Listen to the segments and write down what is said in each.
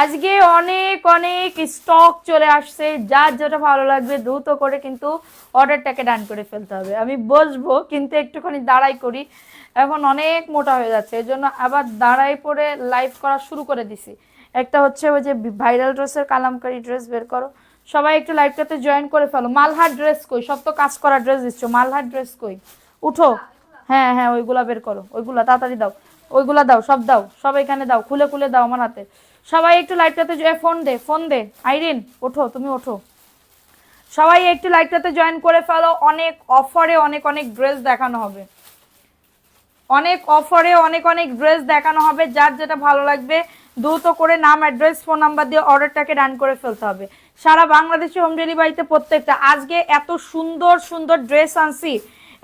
আজকে অনেক অনেক স্টক চলে আসছে, যার যেটা ভালো লাগবে দ্রুত করে কিন্তু অর্ডারটাকে ডান করে ফেলতে হবে। আমি বসবো কিন্তু একটুখানি দাঁড়াই করি, এখন অনেক মোটা হয়ে যাচ্ছে, এই জন্য আবার দাঁড়াই পরে লাইভ করা শুরু করে দিছি। একটা হচ্ছে ওই যে ভাইরাল ড্রেসের কালামকারী ড্রেস বের করো, সবাই একটু লাইভটাতে জয়েন করে ফেলো। মালহার ড্রেস কই? সব তো কাজ করা ড্রেস দিচ্ছ, মালহার ড্রেস কই? উঠো। হ্যাঁ হ্যাঁ, ওইগুলা বের করো, ওইগুলা তাড়াতাড়ি দাও, ওইগুলা দাও, সব দাও, সব এখানে দাও, খুলে খুলে দাও আমার হাতে। সবাই একটু লাইভটাতে ফোন দে, ফোন দে। আইরিন ওঠো, তুমি ওঠো। সবাই একটু লাইভটাতে জয়েন করে ফেলো। অনেক অফারে অনেক অনেক ড্রেস দেখানো হবে, অনেক অফারে অনেক অনেক ড্রেস দেখানো হবে। যার যেটা ভালো লাগবে দ্রুত করে নাম, অ্যাড্রেস, ফোন নাম্বার দিয়ে অর্ডারটাকে ডান করে ফেলতে হবে। সারা বাংলাদেশে হোম ডেলিভারিতে প্রত্যেকটা। আজকে এত সুন্দর সুন্দর ড্রেস আনছি,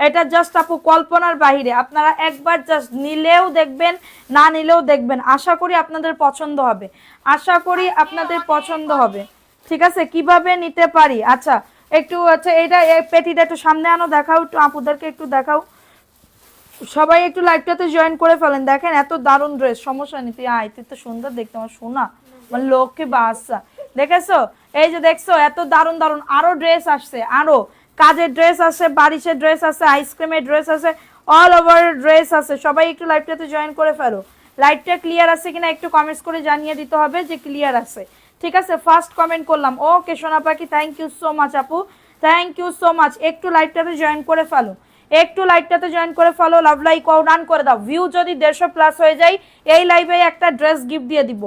এটা জাস্ট আপু কল্পনার বাহিরে। আপনারা একবার জাস্ট নিলেও দেখবেন, না নিলেও দেখবেন। আশা করি আপনাদের পছন্দ হবে, আশা করি আপনাদের পছন্দ হবে। ঠিক আছে, কিভাবে নিতে পারি? আচ্ছা একটু, আচ্ছা এইটা পেটিটা একটু সামনে আনো, দেখাও একটু আপুদেরকে, একটু দেখাও। সবাই একটু লাইভটাতে জয়েন করে ফেলেন। দেখেন এত দারুণ ড্রেস, সমস্যা নেই, তুই আয়, তুই তো সুন্দর দেখতে, আমার সোনা, মানে লোককে বাসা। দেখেছো? এই যে দেখছো, এত দারুণ দারুণ আরো ড্রেস আসছে, আরো কাজের ড্রেস আছে, বারিশের ড্রেস আছে, আইসক্রিমের ড্রেস আছে, অল ওভার ড্রেস আছে। সবাই একটু লাইভটাতে জয়েন করে ফেলো। লাইভটা ক্লিয়ার আছে কিনা একটু কমেন্টস করে জানিয়ে দিতে হবে যে ক্লিয়ার আছে। ঠিক আছে, ফার্স্ট কমেন্ট করলাম, ওকে সোনা পাখি, থ্যাংক ইউ সো মাচ আপু, থ্যাংক ইউ সো মাচ। একটু লাইভটাতে জয়েন করে ফেলো, একটু লাইভটাতে জয়েন করে ফেলো। লাভ লাইক রান করে দাও। ভিউ যদি 150 প্লাস হয়ে যায়, এই লাইভে একটা ড্রেস গিফট দিয়ে দিব,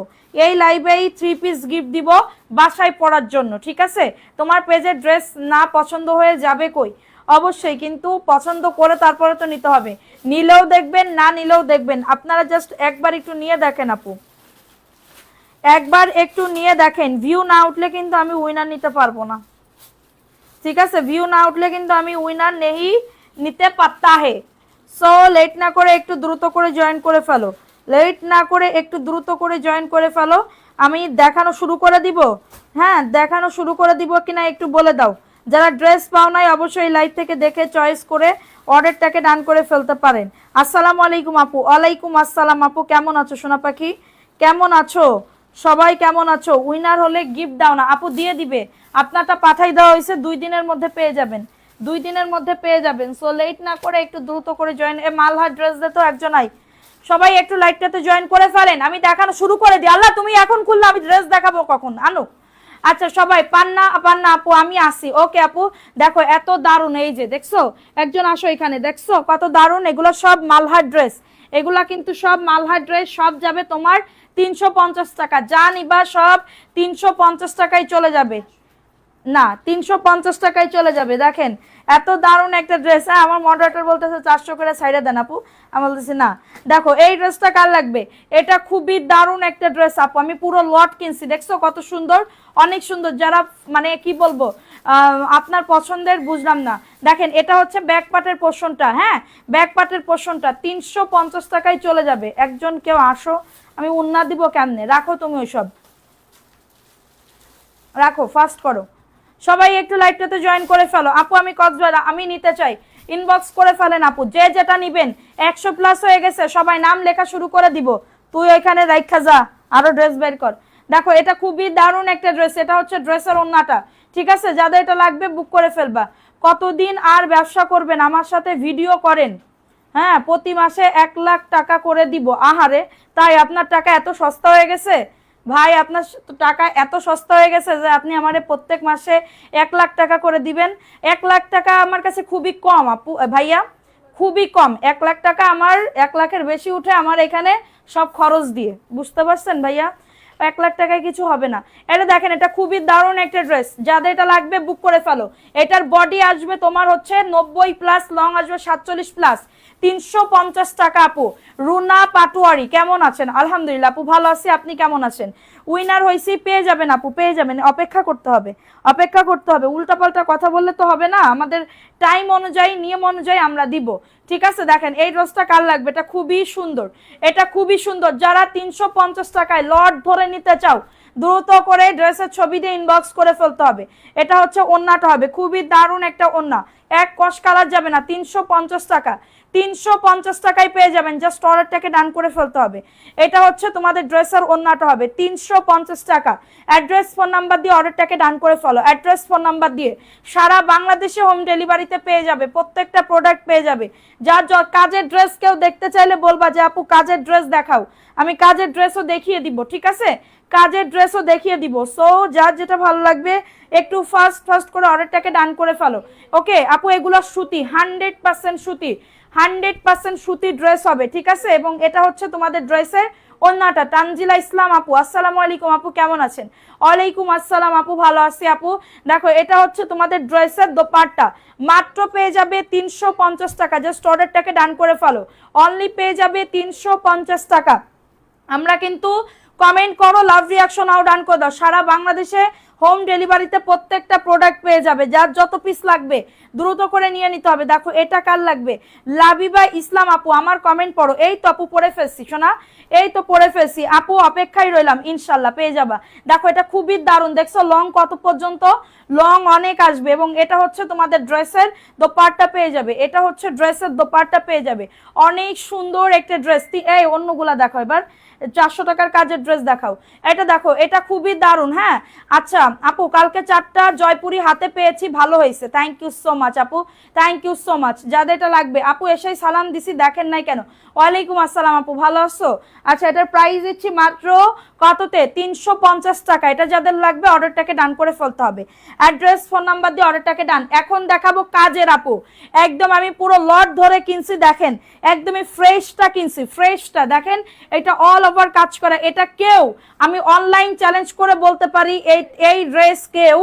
এই লাইভেই 3 পিস গিফট দিব বাসায় পরার জন্য। ঠিক আছে, তোমার পেজের ড্রেস না পছন্দ হয়ে যাবে কই? অবশ্যই কিন্তু পছন্দ করে তারপরে তো নিতে হবে। নিলেও দেখবেন, না নিলেও দেখবেন। আপনারা জাস্ট একবার একটু নিয়ে দেখেন আপু, একবার একটু নিয়ে দেখেন। ভিউ না উঠলে কিন্তু আমি উইনার নিতে পারবো না। ঠিক আছে, ভিউ না উঠলে কিন্তু আমি উইনার নেই নিতে পারতা হে। সো লেট না করে একটু দ্রুত করে জয়েন করে ফেলো, লেট না করে একটু দ্রুত করে জয়েন করে ফেলো। আমি দেখানো শুরু করে দিব। হ্যাঁ, দেখানো শুরু করে দিব কিনা একটু বলে দাও। যারা ড্রেস পাও নাই অবশ্যই লাইভ থেকে দেখে চয়েস করে অর্ডারটাকে ডান করে ফেলতে পারেন। আসসালামু আলাইকুম আপু। ওয়ালাইকুম আসসালাম আপু, কেমন আছো সোনা পাখি? কেমন আছো সবাই? কেমন আছো? উইনার হলে গিফট দাও না আপু? দিয়ে দিবে, আপনারটা পাঠাই দেওয়া হয়েছে, 2 দিনের মধ্যে পেয়ে যাবেন, 2 দিনের মধ্যে পেয়ে যাবেন। সো লেট না করে একটু দ্রুত করে জয়েন। মালহার ড্রেস দে তো একজন আই, সবাই একটু লাইভটাতে জয়েন করে ফেলেন। আমি দেখানো শুরু করে দিই। আল্লাহ, তুমি এখন খুললে আমি ড্রেস দেখাবো কখন? আনো। আচ্ছা সবাই, পান্না পান্না আপু আমি আসি। ওকে আপু, দেখো এত দারুণ, এই যে দেখছো, একজন আসো এখানে, দেখছো কত দারুণ। এগুলো সব মালহার ড্রেস, এগুলা কিন্তু সব মালহার ড্রেস। সব যাবে তোমার 350 টাকা, যা নিবা সব 350 টাকায় চলে যাবে। না, 350 টাকায় চলে যাবে। দেখেন এত দারুণ একটা ড্রেস। হ্যাঁ, আমার মডারেটর বলতেছে 400 করে সাইডে দেন আপু, আমি বলতেছি না। দেখো এই ড্রেসটা কার লাগবে? এটা খুবই দারুণ একটা ড্রেস আপু, আমি পুরো লট কিনছি। দেখছো কত সুন্দর, অনেক সুন্দর। যারা মানে কি বলবো, আপনার পছন্দের, বুঝলাম না। দেখেন এটা হচ্ছে ব্যাক পার্টের পোর্শনটা। হ্যাঁ, ব্যাক পার্টের পোর্শনটা 350 টাকায় চলে যাবে। একজন কেউ আসো, আমি উন্না দিব কেমনে? রাখো তুমি ওইসব, রাখো, ফাস্ট করো। সবাই একটু লাইভটাতে জয়েন করে ফেলো। আপু আমি কক্সবাজার, আমি নিতে চাই, ইনবক্স করে ফেলেন আপু, যে যেটা নিবেন। 100 প্লাস হয়ে গেছে, সবাই নাম লেখা শুরু করে দিব। তুই ওইখানে রাইখা যা, আরো ড্রেস বের কর। দেখো এটা খুবই দারুণ একটা ড্রেস, এটা হচ্ছে ড্রেসের ওন্নাটা। ঠিক আছে, যাদের এটা লাগবে বুক করে ফেলবা। কতদিন আর ব্যবসা করবেন? আমার সাথে ভিডিও করেন, হ্যাঁ, প্রতি মাসে 1 লাখ টাকা করে দিব। আহারে, তাই আপনার টাকা এত সস্তা হয়ে গেছে ভাই? আপনার টাকা এত সস্তা হয়ে গেছে যে আপনি আমারে প্রত্যেক মাসে 1 লাখ টাকা করে দিবেন? 1 লাখ টাকা আমার কাছে খুবই কম আপু, ভাইয়া, খুবই কম। 1 লাখ টাকা আমার 1 লাখের বেশি উঠে আমার এখানে সব খরচ দিয়ে, বুঝতে পারছেন ভাইয়া? 1 লাখ টাকায় কিছু হবে না। এটা দেখেন, এটা খুবই দারুণ একটা ড্রেস, যাদের এটা লাগবে বুক করে ফেলো। এটার বডি আসবে তোমার হচ্ছে 90 প্লাস, লং আসবে 47 প্লাস, 350 টাকা আপু। রুনা পাটোয়ারি, কেমন আছেন? আলহামদুলিল্লাহ আপু, ভালো আছি, আপনি কেমন আছেন? উইনার হয়েছি, পেয়ে যাবেন আপু, পেয়ে যাবেন। অপেক্ষা করতে হবে, অপেক্ষা করতে হবে। উল্টাপাল্টা কথা বললে তো হবে না, আমাদের টাইম অনুযায়ী, নিয়ম অনুযায়ী আমরা দিব। ঠিক আছে, দেখেন এই ড্রেসটা কার লাগবে? এটা খুবই সুন্দর, এটা খুবই সুন্দর। যারা 350 টাকায় লট ধরে নিতে চাও, দ্রুত করে ড্রেসের ছবি দিয়ে ইনবক্স করে ফেলতে হবে। এটা হচ্ছে ওন্নাটা হবে, খুবই দারুণ একটা ওন্না, এক কস কালার যাবে না, 350 টাকা, 350 টাকায় পেয়ে যাবেন। জাস্ট অর্ডারটাকে ডান করে ফেলতে হবে। এটা হচ্ছে তোমাদের ড্রেসের ওন্নাটা হবে 350 টাকা। অ্যাড্রেস ফোন নাম্বার দিয়ে অর্ডারটাকে ডান করে ফেলো, অ্যাড্রেস ফোন নাম্বার দিয়ে সারা বাংলাদেশে হোম ডেলিভারিতে পেয়ে যাবে, প্রত্যেকটা প্রোডাক্ট পেয়ে যাবে। যার কাজের ড্রেস কেউ দেখতে চাইলে বলবা যে আপু কাজের ড্রেস দেখাও, আমি কাজের ড্রেসও দেখিয়ে দিব, ঠিক আছে, কাজের ড্রেসও দেখিয়ে দিব। সো যার যেটা ভালো লাগবে একটু ফাস্ট করে অর্ডারটাকে ডান করে ফেলো। ওকে আপু, এগুলো সুতি, 100% সুতি, 100% সুতি ড্রেস হবে, ঠিক আছে। এবং এটা হচ্ছে তোমাদের ড্রেসের ওন্নাটা। তানজিলা ইসলাম আপু, আসসালামু আলাইকুম আপু, কেমন আছেন? ওয়ালাইকুম আসসালাম আপু, ভালো আছি আপু। দেখো এটা হচ্ছে তোমাদের ড্রেসের দোপাট্টা, মাত্র পেয়ে যাবে 350 টাকা। জাস্ট অর্ডারটাকে ডান করে ফেলো, অনলি পেয়ে যাবে 350 টাকা। আমরা কিন্তু কমেন্ট করো, লাভ রিয়াকশন আও ডান করে দাও, সারা বাংলাদেশে হোম ডেলিভারিতে প্রত্যেকটা প্রোডাক্ট পেয়ে যাবে। যার যত পিস লাগবে দ্রুত করে নিয়ে নিতে হবে। দেখো এটা কার লাগবে? লাবিবা ইসলাম আপু, আমার কমেন্ট পড়ো। এই তো আপু পড়ে ফেলছি শোনা, এই তো পড়ে ফেলছি আপু, অপেক্ষায় রইলাম, ইনশাল্লাহ পেয়ে যাবা। দেখো এটা খুবই দারুণ, দেখছো লং কত পর্যন্ত, লং অনেক আসবে। এবং এটা হচ্ছে তোমাদের ড্রেসের দোপাট্টা পেয়ে যাবে, এটা হচ্ছে ড্রেসের দোপাট্টা পেয়ে যাবে। অনেক সুন্দর একটা ড্রেস। এই অন্যগুলা দেখো, এবার 400 টাকার কাজের ড্রেস দেখাও। এটা দেখো, এটা খুবই দারুণ। হ্যাঁ আচ্ছা আপু, কালকে 4টা জয়পুরি হাতে পেয়েছি, ভালো হয়েছে, থ্যাংক ইউ সো মাচ আপু, থ্যাংক ইউ সো মাচ। যাদের এটা লাগবে আপু এসেই সালাম দিছি, দেখেন নাই কেন? ওয়ালাইকুম আসসালাম আপু, ভালো আছো? আচ্ছা এটার প্রাইস দিচ্ছি মাত্র কততে? 350 টাকা। এটা যাদের লাগবে অর্ডারটাকে ডান করে ফেলতে হবে, অ্যাড্রেস ফোন নাম্বার দিয়ে অর্ডারটাকে ডান। এখন দেখাবো কাজের আপু, একদম আমি পুরো লট ধরে কিনছি, দেখেন একদমই ফ্রেশটা কিনছি, ফ্রেশটা দেখেন, এটা অল ওভার কাজ করা। এটা কেউ, আমি অনলাইন চ্যালেঞ্জ করে বলতে পারি, এই ড্রেস কেউ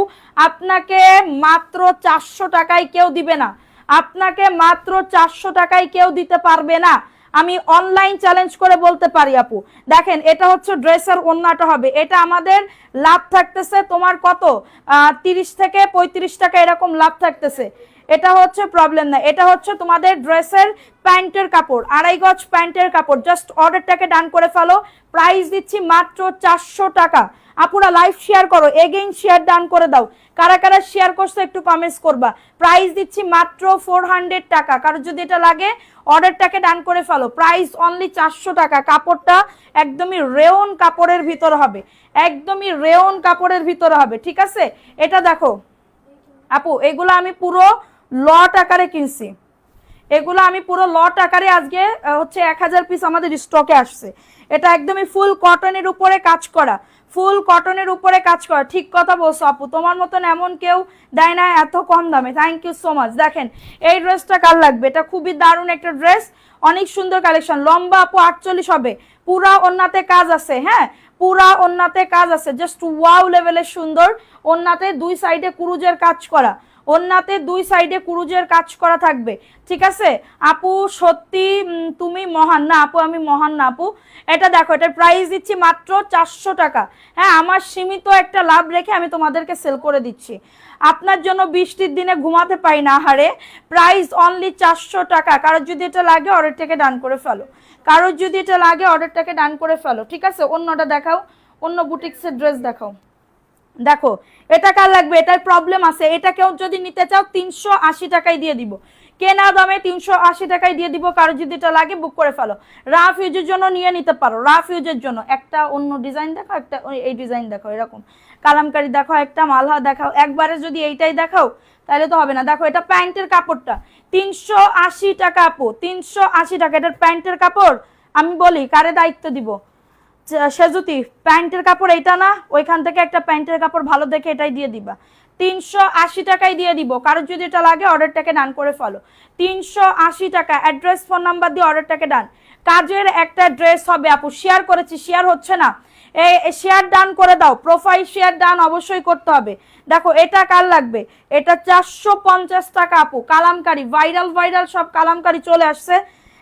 আপনাকে মাত্র 400 টাকায় কেউ দিবে না, আপনাকে মাত্র 400 টাকায় কেউ দিতে পারবে না, আমি অনলাইন চ্যালেঞ্জ করে বলতে পারি আপু। দেখেন এটা হচ্ছে ড্রেসের ওন্নাটা হবে, এটা আমাদের লাভ থাকতেছে তোমার কত, 30 থেকে 35 টাকা এরকম লাভ থাকতেছে। এটা হচ্ছে প্রবলেম না, এটা হচ্ছে তোমাদের ড্রেসের প্যান্টের কাপড়, 2.5 গজ প্যান্টের কাপড়। জাস্ট অর্ডারটাকে ডান করে ফেলো, প্রাইস দিচ্ছি মাত্র 400 টাকা। আপুরা লাইভ শেয়ার করো, এগেইন শেয়ার ডান করে দাও, কারা কারা শেয়ার করছো একটু কমেন্টস করবা। প্রাইস দিচ্ছি মাত্র 400 টাকা, কারো যদি এটা লাগে অর্ডারটাকে ডান করে ফেলো, প্রাইস অনলি 400 টাকা। কাপড়টা একদমই রেওন কাপড়ের ভিতর হবে, একদমই রেওন কাপড়ের ভিতর হবে, ঠিক আছে। এটা দেখো আপু, এগুলো আমি পুরো লট আকারে কিনছি, এগুলো আমি পুরো লট আকারে আজকে হচ্ছে 1000 পিস আমাদের স্টকে আসছে। এটা একদমই ফুল কটনের উপরে কাজ করা, ফুল কটনের উপরে কাজ করা। ঠিক কথা বলছো আপু, তোমার মতন এমন কেউ দেয় না এত কম দামে, থ্যাংক ইউ সো মাচ। দেখেন এই ড্রেসটা কার লাগবে, এটা খুবই দারুণ একটা ড্রেস, অনেক সুন্দর কালেকশন। লম্বা আপু 48 হবে, পুরা ওন্নাতে কাজ আছে, হ্যাঁ পুরা ওন্নাতে কাজ আছে, জাস্ট ওয়াও লেভেলের সুন্দর। ওন্নাতে 2 সাইডে কুরুজের কাজ করা, ওন্নাতে 2 সাইডে কুরুজের কাজ করা থাকবে, ঠিক আছে। আপু সত্যি তুমি মহান। না আপু আমি মহান না আপু। এটা দেখো, এটার প্রাইস দিচ্ছি মাত্র 400 টাকা। হ্যাঁ আমার সীমিত একটা লাভ রেখে আমি তোমাদেরকে সেল করে দিচ্ছি, আপনার জন্য বৃষ্টির দিনে ঘুমাতে পাই না হারে। প্রাইস অনলি 400 টাকা। কারোর যদি এটা লাগে অর্ডারটাকে ডান করে ফেলো, কারোর যদি এটা লাগে অর্ডারটাকে ডান করে ফেলো, ঠিক আছে। অন্যটা দেখাও, অন্য বুটিক্সের ড্রেস দেখাও। দেখো এটা কার লাগবে, এটার প্রবলেম আছে, এটা কেউ যদি নিতে চাও 380 টাকায় দিয়ে দিব, কেনা দামে 380 টাকায় দিয়ে দিব। কারো যদি এটা লাগে বুক করে ফেলো, রাফ ইউজের জন্য নিয়ে নিতে পারো, রাফ ইউজের জন্য। একটা অন্য ডিজাইন দেখাও, একটা এই ডিজাইন দেখাও, এরকম কালামকারি দেখাও, একটা মালহা দেখাও। একবারে যদি এইটাই দেখাও তাহলে তো হবে না। দেখো এটা প্যান্টের কাপড়টা 380 টাকা আপু, 380 টাকা। এটার প্যান্টের কাপড় আমি বলি কারে দায়িত্ব দিব, সেজুতি প্যান্টের কাপড় এইটা না, ওইখান থেকে একটা প্যান্টের কাপড় ভালো দেখে এটাই দিয়ে দিবা, 380 টাকায় দিয়ে দিব। কারোর যদি এটা লাগে অর্ডারটাকে ডান করে ফেলো, 380 টাকা। অ্যাড্রেস ফোন নাম্বার দিয়ে অর্ডারটাকে ডান। কাজের একটা ড্রেস হবে আপু, শেয়ার করেছি, শেয়ার হচ্ছে না, শেয়ার ডান করে দাও, প্রোফাইল শেয়ার ডান অবশ্যই করতে হবে। দেখো এটা কার লাগবে, এটা 450 টাকা আপু, কালামকারি, ভাইরাল ভাইরাল সব কালামকারি চলে আসছে,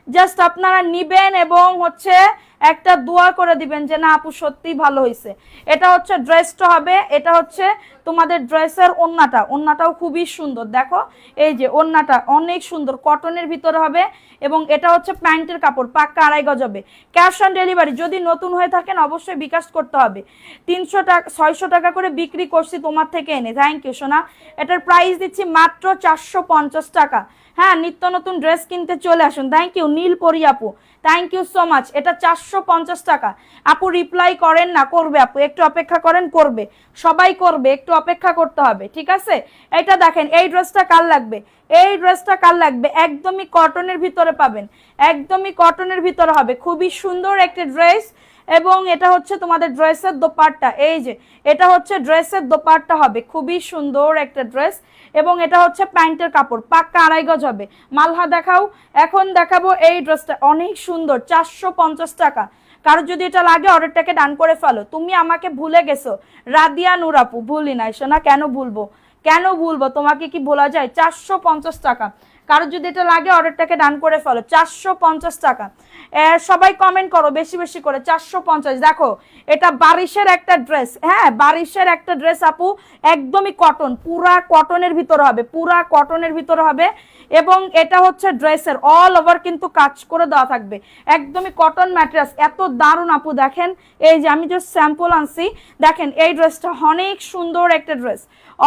জাস্ট আপনারা নিবেন এবং হচ্ছে একটা দোয়া করে দিবেন যে না আপু সত্যিই ভালো হয়েছে। এটা হচ্ছে ড্রেসটা হবে, এটা হচ্ছে তোমাদের ড্রেসের ওন্নাটাও খুবই সুন্দর। দেখো এই যে ওন্নাটা অনেক সুন্দর, কটনের ভিতরে হবে এবং এটা হচ্ছে প্যান্টের কাপড়, পাক্কা 2.5 গজ হবে। ক্যাশ অন ডেলিভারি, যদি নতুন হয়ে থাকেন অবশ্যই বিকাশ করতে হবে। 300 টাকা 600 টাকা করে বিক্রি করছি তোমার থেকে এনে, থ্যাংক ইউ সোনা। এটার প্রাইস দিচ্ছি মাত্র 450 টাকা। হ্যাঁ, নিত্য নতুন ড্রেস কিনতে চলে আসুন। থ্যাংক ইউ নীলপরি আপু, থ্যাংক ইউ সো মাচ। এটা 450 টাকা। আপু রিপ্লাই করেন না, করবে আপু, একটু অপেক্ষা করেন, করবে, সবাই করবে, একটু অপেক্ষা করতে হবে, ঠিক আছে। এটা দেখেন, এই ড্রেসটা কার লাগবে, এই ড্রেসটা কার লাগবে, একদমই কটনের ভিতরে পাবেন, একদমই কটনের ভিতরে হবে, খুবই সুন্দর একটা ড্রেস। এবং এটা হচ্ছে তোমাদের ড্রেসের দোপাট্টা, এই যে এটা হচ্ছে ড্রেসের দোপাট্টা হবে, খুবই সুন্দর একটা ড্রেস। এবং এটা হচ্ছে প্যান্টের কাপড়, পাক্কা 2.5 গজ হবে। মালহা দেখাও, এখন দেখাবো এই ড্রেসটা, অনেক সুন্দর, 450 টাকা। কারো যদি এটা লাগে অর্ডারটাকে ডান করে ফেলো। তুমি আমাকে ভুলে গেছো রাদিয়া নূর আপু, ভুলি নাই সোনা, কেন ভুলবো, কেন ভুলবো, তোমাকে কি ভোলা যায়। 450 টাকা। কারো যদি এটা লাগে অর্ডারটাকে ডান করে ফেলো, 450 টাকা। সবাই কমেন্ট করো বেশি বেশি করে, 450। দেখো এটা বারিশের একটা ড্রেস, হ্যাঁ বারিশের একটা ড্রেস আপু, একদমই কটন, পুরা কটনের ভিতরে হবে, পুরা কটনের ভিতরে হবে। এবং এটা হচ্ছে ড্রেসের অল ওভার কিন্তু কাজ করে দেওয়া থাকবে, একদমই কটন ম্যাটেরিয়ালস, এত দারুণ আপু। দেখেন এই যে আমি জাস্ট স্যাম্পল আনছি, দেখেন এই ড্রেসটা অনেক সুন্দর একটা ড্রেস,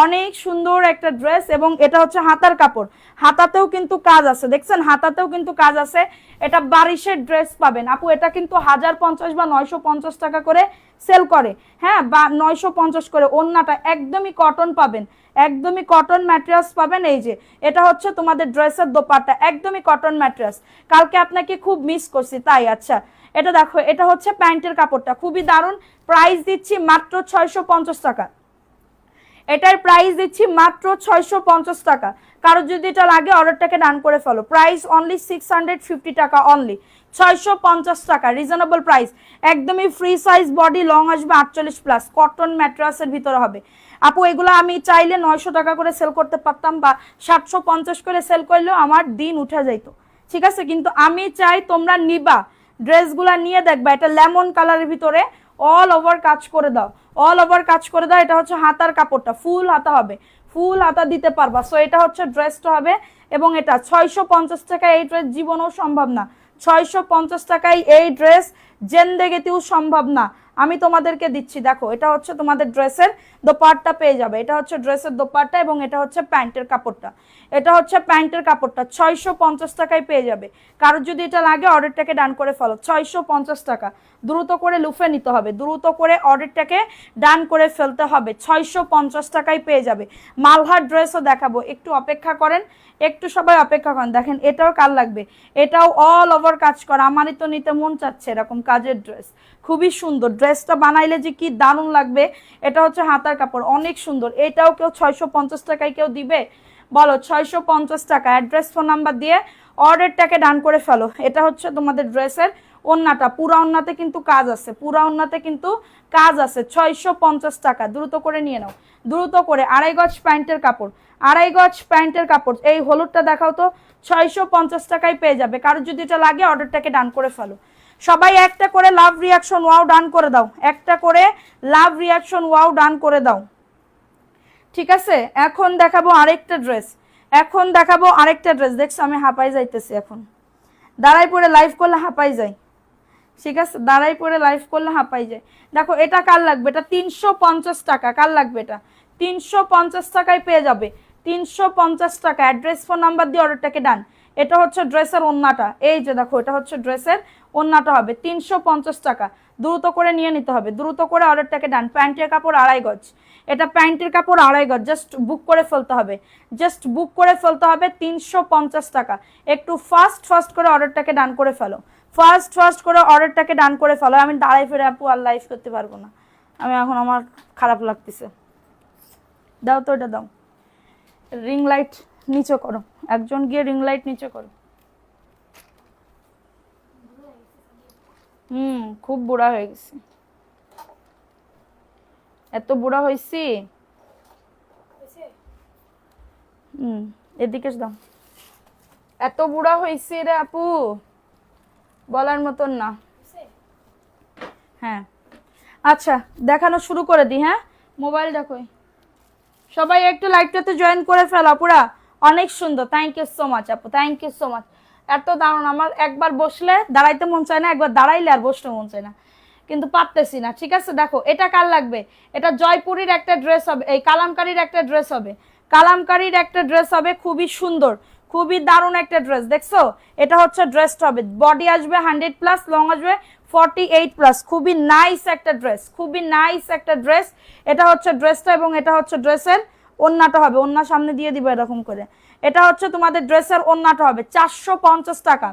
অনেক সুন্দর একটা ড্রেস। এবং এটা হচ্ছে হাতার কাপড়, হাতাতেও কিন্তু কাজ আছে, দেখছেন হাতাতেও কিন্তু কাজ আছে। এটা বারিশের ড্রেস পাবেন আপু, এটা কিন্তু 1050 বা 950 টাকা করে সেল করে, হ্যাঁ বা 950 করে। ওন্নাটা একদমই কটন পাবেন, একদমই কটন ম্যাটেরিয়ালস পাবেন। এই যে এটা হচ্ছে তোমাদের ড্রেসের দোপাট্টা, একদমই কটন ম্যাটেরিয়ালস। কালকে আপনাকে খুব মিস করছি তাই। আচ্ছা এটা দেখো, এটা হচ্ছে প্যান্টের কাপড়টা, খুবই দারুণ। প্রাইস দিচ্ছি মাত্র 650 টাকা। এটার প্রাইস দিচ্ছি মাত্র 650 টাকা। কারো যদি এটা লাগে অর্ডারটাকে ডান করে ফেলো। প্রাইস অনলি 650 টাকা, অনলি 650 টাকা, রিজনেবল প্রাইস। একদমই ফ্রি সাইজ, বডি লং আসবে 48+, কটন ম্যাট্রাসের ভিতরে হবে আপু। এগুলো আমি চাইলে 900 টাকা করে সেল করতে পারতাম বা 750 করে সেল করলেও আমার দিন উঠে যাইতো, ঠিক আছে। কিন্তু আমি চাই তোমরা নিবা, ড্রেসগুলা নিয়ে দেখবা, এটা লেমন কালারের ভিতরে অল ওভার কাজ করে দাও, অল ওভার কাজ করে দাও। এটা হচ্ছে হাতার কাপড়টা, ফুল হাতা হবে, ফুল হাতা দিতে পারবা। সো এটা হচ্ছে ড্রেসটা হবে। এবং এটা 650 টাকা, এই ড্রেস জীবনেও সম্ভব না, 650 টাকায় এই ড্রেস জেন্দেগিতেও সম্ভব না। আমি তোমাদেরকে দিচ্ছি, দেখো এটা হচ্ছে তোমাদের ড্রেসের দোপাট্টা পেয়ে যাবে, এটা হচ্ছে ড্রেসের দোপাট্টা এবং এটা হচ্ছে প্যান্টের কাপড়টা, এটা হচ্ছে প্যান্টের কাপড়টা 650 টাকায় পেয়ে যাবে। কারোর যদি এটা লাগে অর্ডারটাকে ডান করে ফেলো, 650 টাকা। দ্রুত করে লুফে নিতে হবে, দ্রুত করে অর্ডারটাকে ডান করে ফেলতে হবে, 650 টাকায় পেয়ে যাবে। মালহার ড্রেসও দেখাবো, একটু অপেক্ষা করেন, একটু সবাই অপেক্ষা করেন। দেখেন এটাও কার লাগবে, এটাও অল ওভার কাজ করা, আমারই তো নিতে মন চাচ্ছে এরকম কাজের ড্রেস, খুবই সুন্দর। ড্রেসটা বানাইলে যে কি দারুণ লাগবে। এটা হচ্ছে হাতার কাপড়, অনেক সুন্দর। এটাও কেউ 650 টাকায় কেউ দিবে বলো, 650 টাকা। অ্যাড্রেস ফোন নাম্বার দিয়ে অর্ডারটাকে ডান করে ফেলো। এটা হচ্ছে তোমাদের ড্রেসের ওন্নাটা, পুরা ওন্নাতে কিন্তু কাজ আছে, পুরা ওন্নাতে কিন্তু কাজ আছে, 650 টাকা। দ্রুত করে নিয়ে নাও, দ্রুত করে। 2.5 গজ প্যান্টের কাপড়, 2.5 গজ প্যান্টের কাপড়। এই হলুদটা দেখাও তো, 650 টাকায় পেয়ে যাবে। কারোর যদি এটা লাগে অর্ডারটাকে ডান করে ফেলো। সবাই একটা করে লাভ রিয়াকশন ওয়াও ডান করে দাও, একটা করে লাভ রিয়াকশন ওয়াও ডান করে দাও, ঠিক আছে। এখন দেখাবো আরেকটা ড্রেস, এখন দেখাবো আরেকটা ড্রেস। দেখছো আমি হাঁপাই যাইতেছি, এখন দাঁড়াই পরে লাইভ করলে হাঁপাই যাই, ঠিক আছে, দাঁড়াই পরে লাইভ করলে হাঁপাই যায়। দেখো এটা কার লাগবে, এটা 350 টাকা। কার লাগবে এটা, 350 টাকায় পেয়ে যাবে, 350 টাকা। অ্যাড্রেস ফোন নাম্বার দিয়ে অর্ডারটাকে ডান। এটা হচ্ছে ড্রেসের ওন্নাটা, এই যে দেখো এটা হচ্ছে ড্রেসের ওন্নাটা হবে 350 টাকা। দ্রুত করে নিয়ে নিতে হবে, দ্রুত করে অর্ডারটাকে ডান। প্যান্টের কাপড় 2.5 গজ, এটা প্যান্টের কাপড় 2.5 গজ, জাস্ট বুক করে ফেলতে হবে, জাস্ট বুক করে ফেলতে হবে, 350 টাকা। একটু ফাস্ট ফাস্ট করে অর্ডারটাকে ডান করে ফেলো, ফাস্ট ফাস্ট করে অর্ডারটাকে ডান করে ফেলো। আমি দাঁড়াই ফিরে আপু আর লাইভ করতে পারবো না, আমি এখন আমার খারাপ লাগতেছে। দাও তো এটা দাও, রিং লাইট নিচে করো, একজন গিয়ে রিং লাইট নিচে করো। খুব বুড়া হয়ে গেছি, এত বুড়া হয়েছি। এদিকে দাও, এত বুড়া হয়েছি রে আপু, বলার মতন না। হ্যাঁ আচ্ছা দেখানো শুরু করে দিই। হ্যাঁ মোবাইল দেখো, সবাই একটু লাইভটাতে জয়েন করে ফেল আপুরা। অনেক সুন্দর, থ্যাংক ইউ সো মাচ আপু, থ্যাংক ইউ সো মাচ। এত দারুণ, আমার একবার বসলে দাঁড়াইতে মন চায় না, একবার দাঁড়াইলে আর বসতে মন চায় না, কিন্তু পারতেছি না। ঠিক আছে দেখো, এটা কার লাগবে? এটা জয়পুরীর একটা ড্রেস হবে, এই কালামকারীর একটা ড্রেস হবে, কালামকারীর একটা ড্রেস হবে, খুবই সুন্দর, খুবই দারুণ একটা ড্রেস। দেখছো এটা হচ্ছে ড্রেসটা হবে, বডি আসবে 100+, লং আসবে 48+, খুবই নাইস একটা ড্রেস, খুবই নাইস একটা ড্রেস। এটা হচ্ছে ড্রেসটা এবং এটা হচ্ছে ড্রেসের ওন্নাটা হবে, ওন্না সামনে দিয়ে দিব এরকম করে। এটা হচ্ছে তোমাদের ড্রেসের ওন্নাটা হবে 450 টাকা।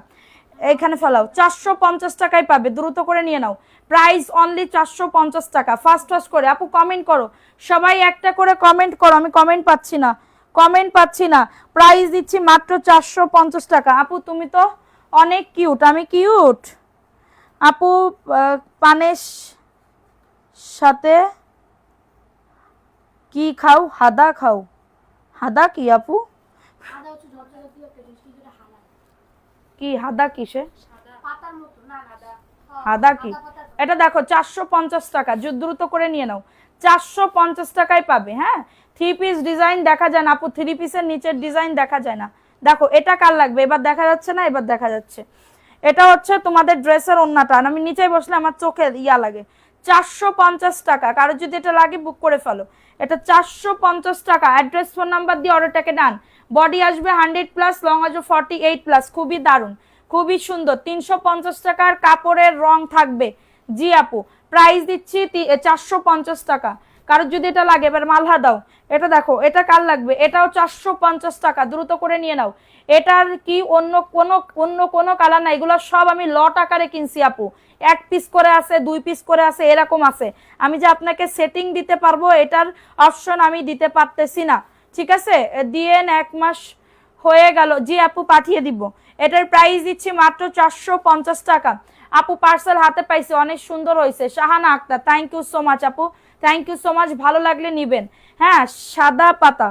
এখানে ফেলাও, 450 টাকায় পাবে, দ্রুত করে নিয়ে নাও, প্রাইস অনলি 450 টাকা। ফার্স্ট ফার্স্ট করে আপু কমেন্ট করো, সবাই একটা করে কমেন্ট করো, আমি কমেন্ট পাচ্ছি না, কমেন্ট পাচ্ছি না। প্রাইস দিচ্ছি মাত্র 450 টাকা। আপু তুমি তো অনেক কিউট, আমি কিউট আপু। পানের সাথে কি খাও? হাদা খাও? হাদা কি আপু? কি হাদা কিসে? হাদা কি? এটা দেখো 450 টাকা, দ্রুত করে নিয়ে নাও, 450 টাকায় পাবে। হ্যাঁ 3 পিস ডিজাইন দেখা যায় না আপু, 3 পিসের নিচের ডিজাইন দেখা যায় না। দেখো এটা কার লাগবে? এবার দেখা যাচ্ছে না, এবার দেখা যাচ্ছে। এটা হচ্ছে তোমাদের ড্রেসের ওন্নাটা, আমি নিচে বসলে আমার চোখে ইয়া লাগে। 450 টাকা, কারো যদি এটা লাগে বুক করে ফেলো। এটা 450 টাকা। অ্যাড্রেস ফোন নাম্বার দিয়ে অর্ডারটাকে ডান। বডি আসবে 100+, লং আসবে 48+, খুবই দারুণ, খুবই সুন্দর। 350 টাকার কাপড়ের রং থাকবে। জি আপু, প্রাইস দিচ্ছি 450 টাকা। কারোর যদি এটা লাগে এবার মালহা দাও। এটা দেখো এটা কার লাগবে? এটাও 450 টাকা, দ্রুত করে নিয়ে নাও। এটার কি অন্য কোনো কালার না, এগুলো সব আমি লট আকারে কিনছি আপু, 1 পিস করে আছে, 2 পিস করে আছে, এরকম আছে। আমি যে আপনাকে সেটিং দিতে পারবো এটার অপশন আমি দিতে পারতেছি না। ঠিক আছে, দিয়ে 1 মাস হয়ে গেল। জি আপু পাঠিয়ে দিব। এটার প্রাইস দিচ্ছি মাত্র 450 টাকা। আপু পার্সেল হাতে পাইছে, অনেক সুন্দর হয়েছে। Shahana Akter, thank you so much আপু, থ্যাংক ইউ সো মাচ, ভালো লাগলে নিবেন। হ্যাঁ সাদা পাতা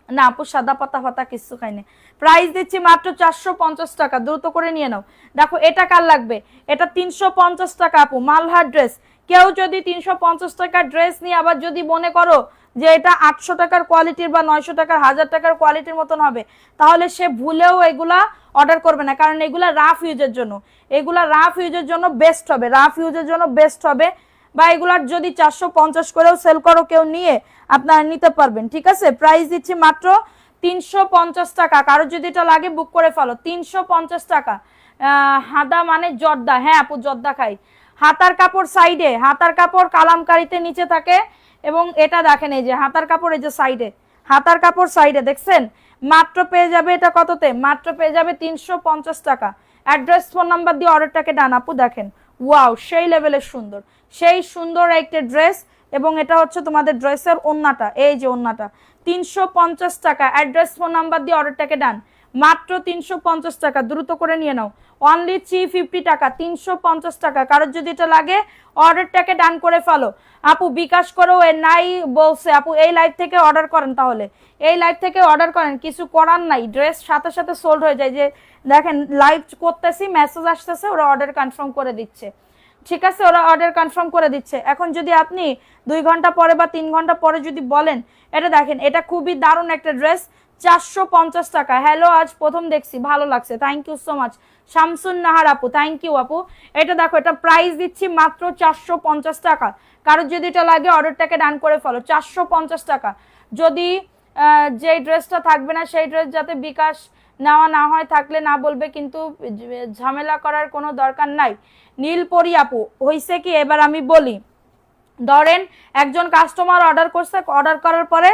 না আপু, সাদা পাতা ফাতা কিছু খাইনি। প্রাইস দিচ্ছি মাত্র 450 টাকা, দ্রুত করে নিয়ে নাও। দেখো এটা কার লাগবে? এটা 350 টাকা আপু, মালহার ড্রেস। কেউ যদি 350 টাকার ড্রেস নিয়ে আবার যদি মনে করো যে এটা 800 টাকার কোয়ালিটির বা 900 টাকার 1000 টাকার কোয়ালিটির মতন হবে, তাহলে সে ভুলেও এগুলা অর্ডার করবে না, কারণ এগুলা রাফ ইউজের জন্য, এগুলা রাফ ইউজের জন্য বেস্ট হবে, রাফ ইউজের জন্য বেস্ট হবে। বা এগুলার যদি 450 করেও সেল করো কেউ নিয়ে আপনারা নিতে পারবেন। ঠিক আছে, প্রাইস দিচ্ছি মাত্র 350 টাকা। কারো যদি এটা লাগে বুক করে ফেলো, 350 টাকা। হাদা মানে জর্দা, হ্যাঁ আপু জর্দা খাই। হাতার কাপড় সাইডে, হাতার কাপড় কালামকারীতে নিচে থাকে, এবং এটা দেখেন এই যে হাতার কাপড়, এই যে সাইডে হাতার কাপড় সাইডে দেখছেন, মাত্র পেয়ে যাবে এটা কততে? মাত্র পেয়ে যাবে 350 টাকা। অ্যাড্রেস ফোন নাম্বার দিয়ে অর্ডারটাকে ডান আপু। দেখেন ওয়াও, সেই লেভেলের সুন্দর, সেই সুন্দর একটা ড্রেস। এবং এটা হচ্ছে তোমাদের ড্রেসের ওন্নাটা, এই যে ওন্নাটা 350 টাকা। অ্যাড্রেস ফোন নাম্বার দিয়ে অর্ডারটাকে ডান, মাত্র 350 টাকা, দ্রুত করে নিয়ে নাও। অনলি 350 টাকা, 350 টাকা। কারোর যদি এটা লাগে অর্ডারটাকে ডান করে ফেলো আপু। বিকাশ করেও এ নাই বলছে আপু, এই লাইভ থেকে অর্ডার করেন, তাহলে এই লাইভ থেকে অর্ডার করেন, কিছু করার নাই, ড্রেস সাথে সাথে সোল্ড হয়ে যায়। যে দেখেন লাইভ করতেছি, মেসেজ আসতেছে, ওরা অর্ডার কনফার্ম করে দিচ্ছে। ঠিক আছে, ওরা অর্ডার কনফার্ম করে দিচ্ছে। এখন যদি আপনি 2 ঘন্টা পরে বা 3 ঘন্টা পরে যদি বলেন, এটা দেখেন এটা খুবই দারুণ একটা ড্রেস, 450 টাকা। হ্যালো, আজ প্রথম দেখছি, ভালো লাগছে, thank you so much. Shamsun Nahar আপু, থ্যাংক ইউ আপু। এটা দেখো, এটা প্রাইস দিচ্ছি মাত্র 450 টাকা। কারোর যদি এটা লাগে অর্ডারটাকে ডান করে ফেলো, 450 টাকা। যদি যে ড্রেসটা থাকবে না সেই ড্রেস যাতে বিকাশ নেওয়া না হয়, থাকলে না বলবে, কিন্তু ঝামেলা করার কোনো দরকার নাই। নীলপরি আপু, হইছে কি এবার আমি বলি, ধরেন একজন কাস্টমার অর্ডার করছে, অর্ডার করার পরে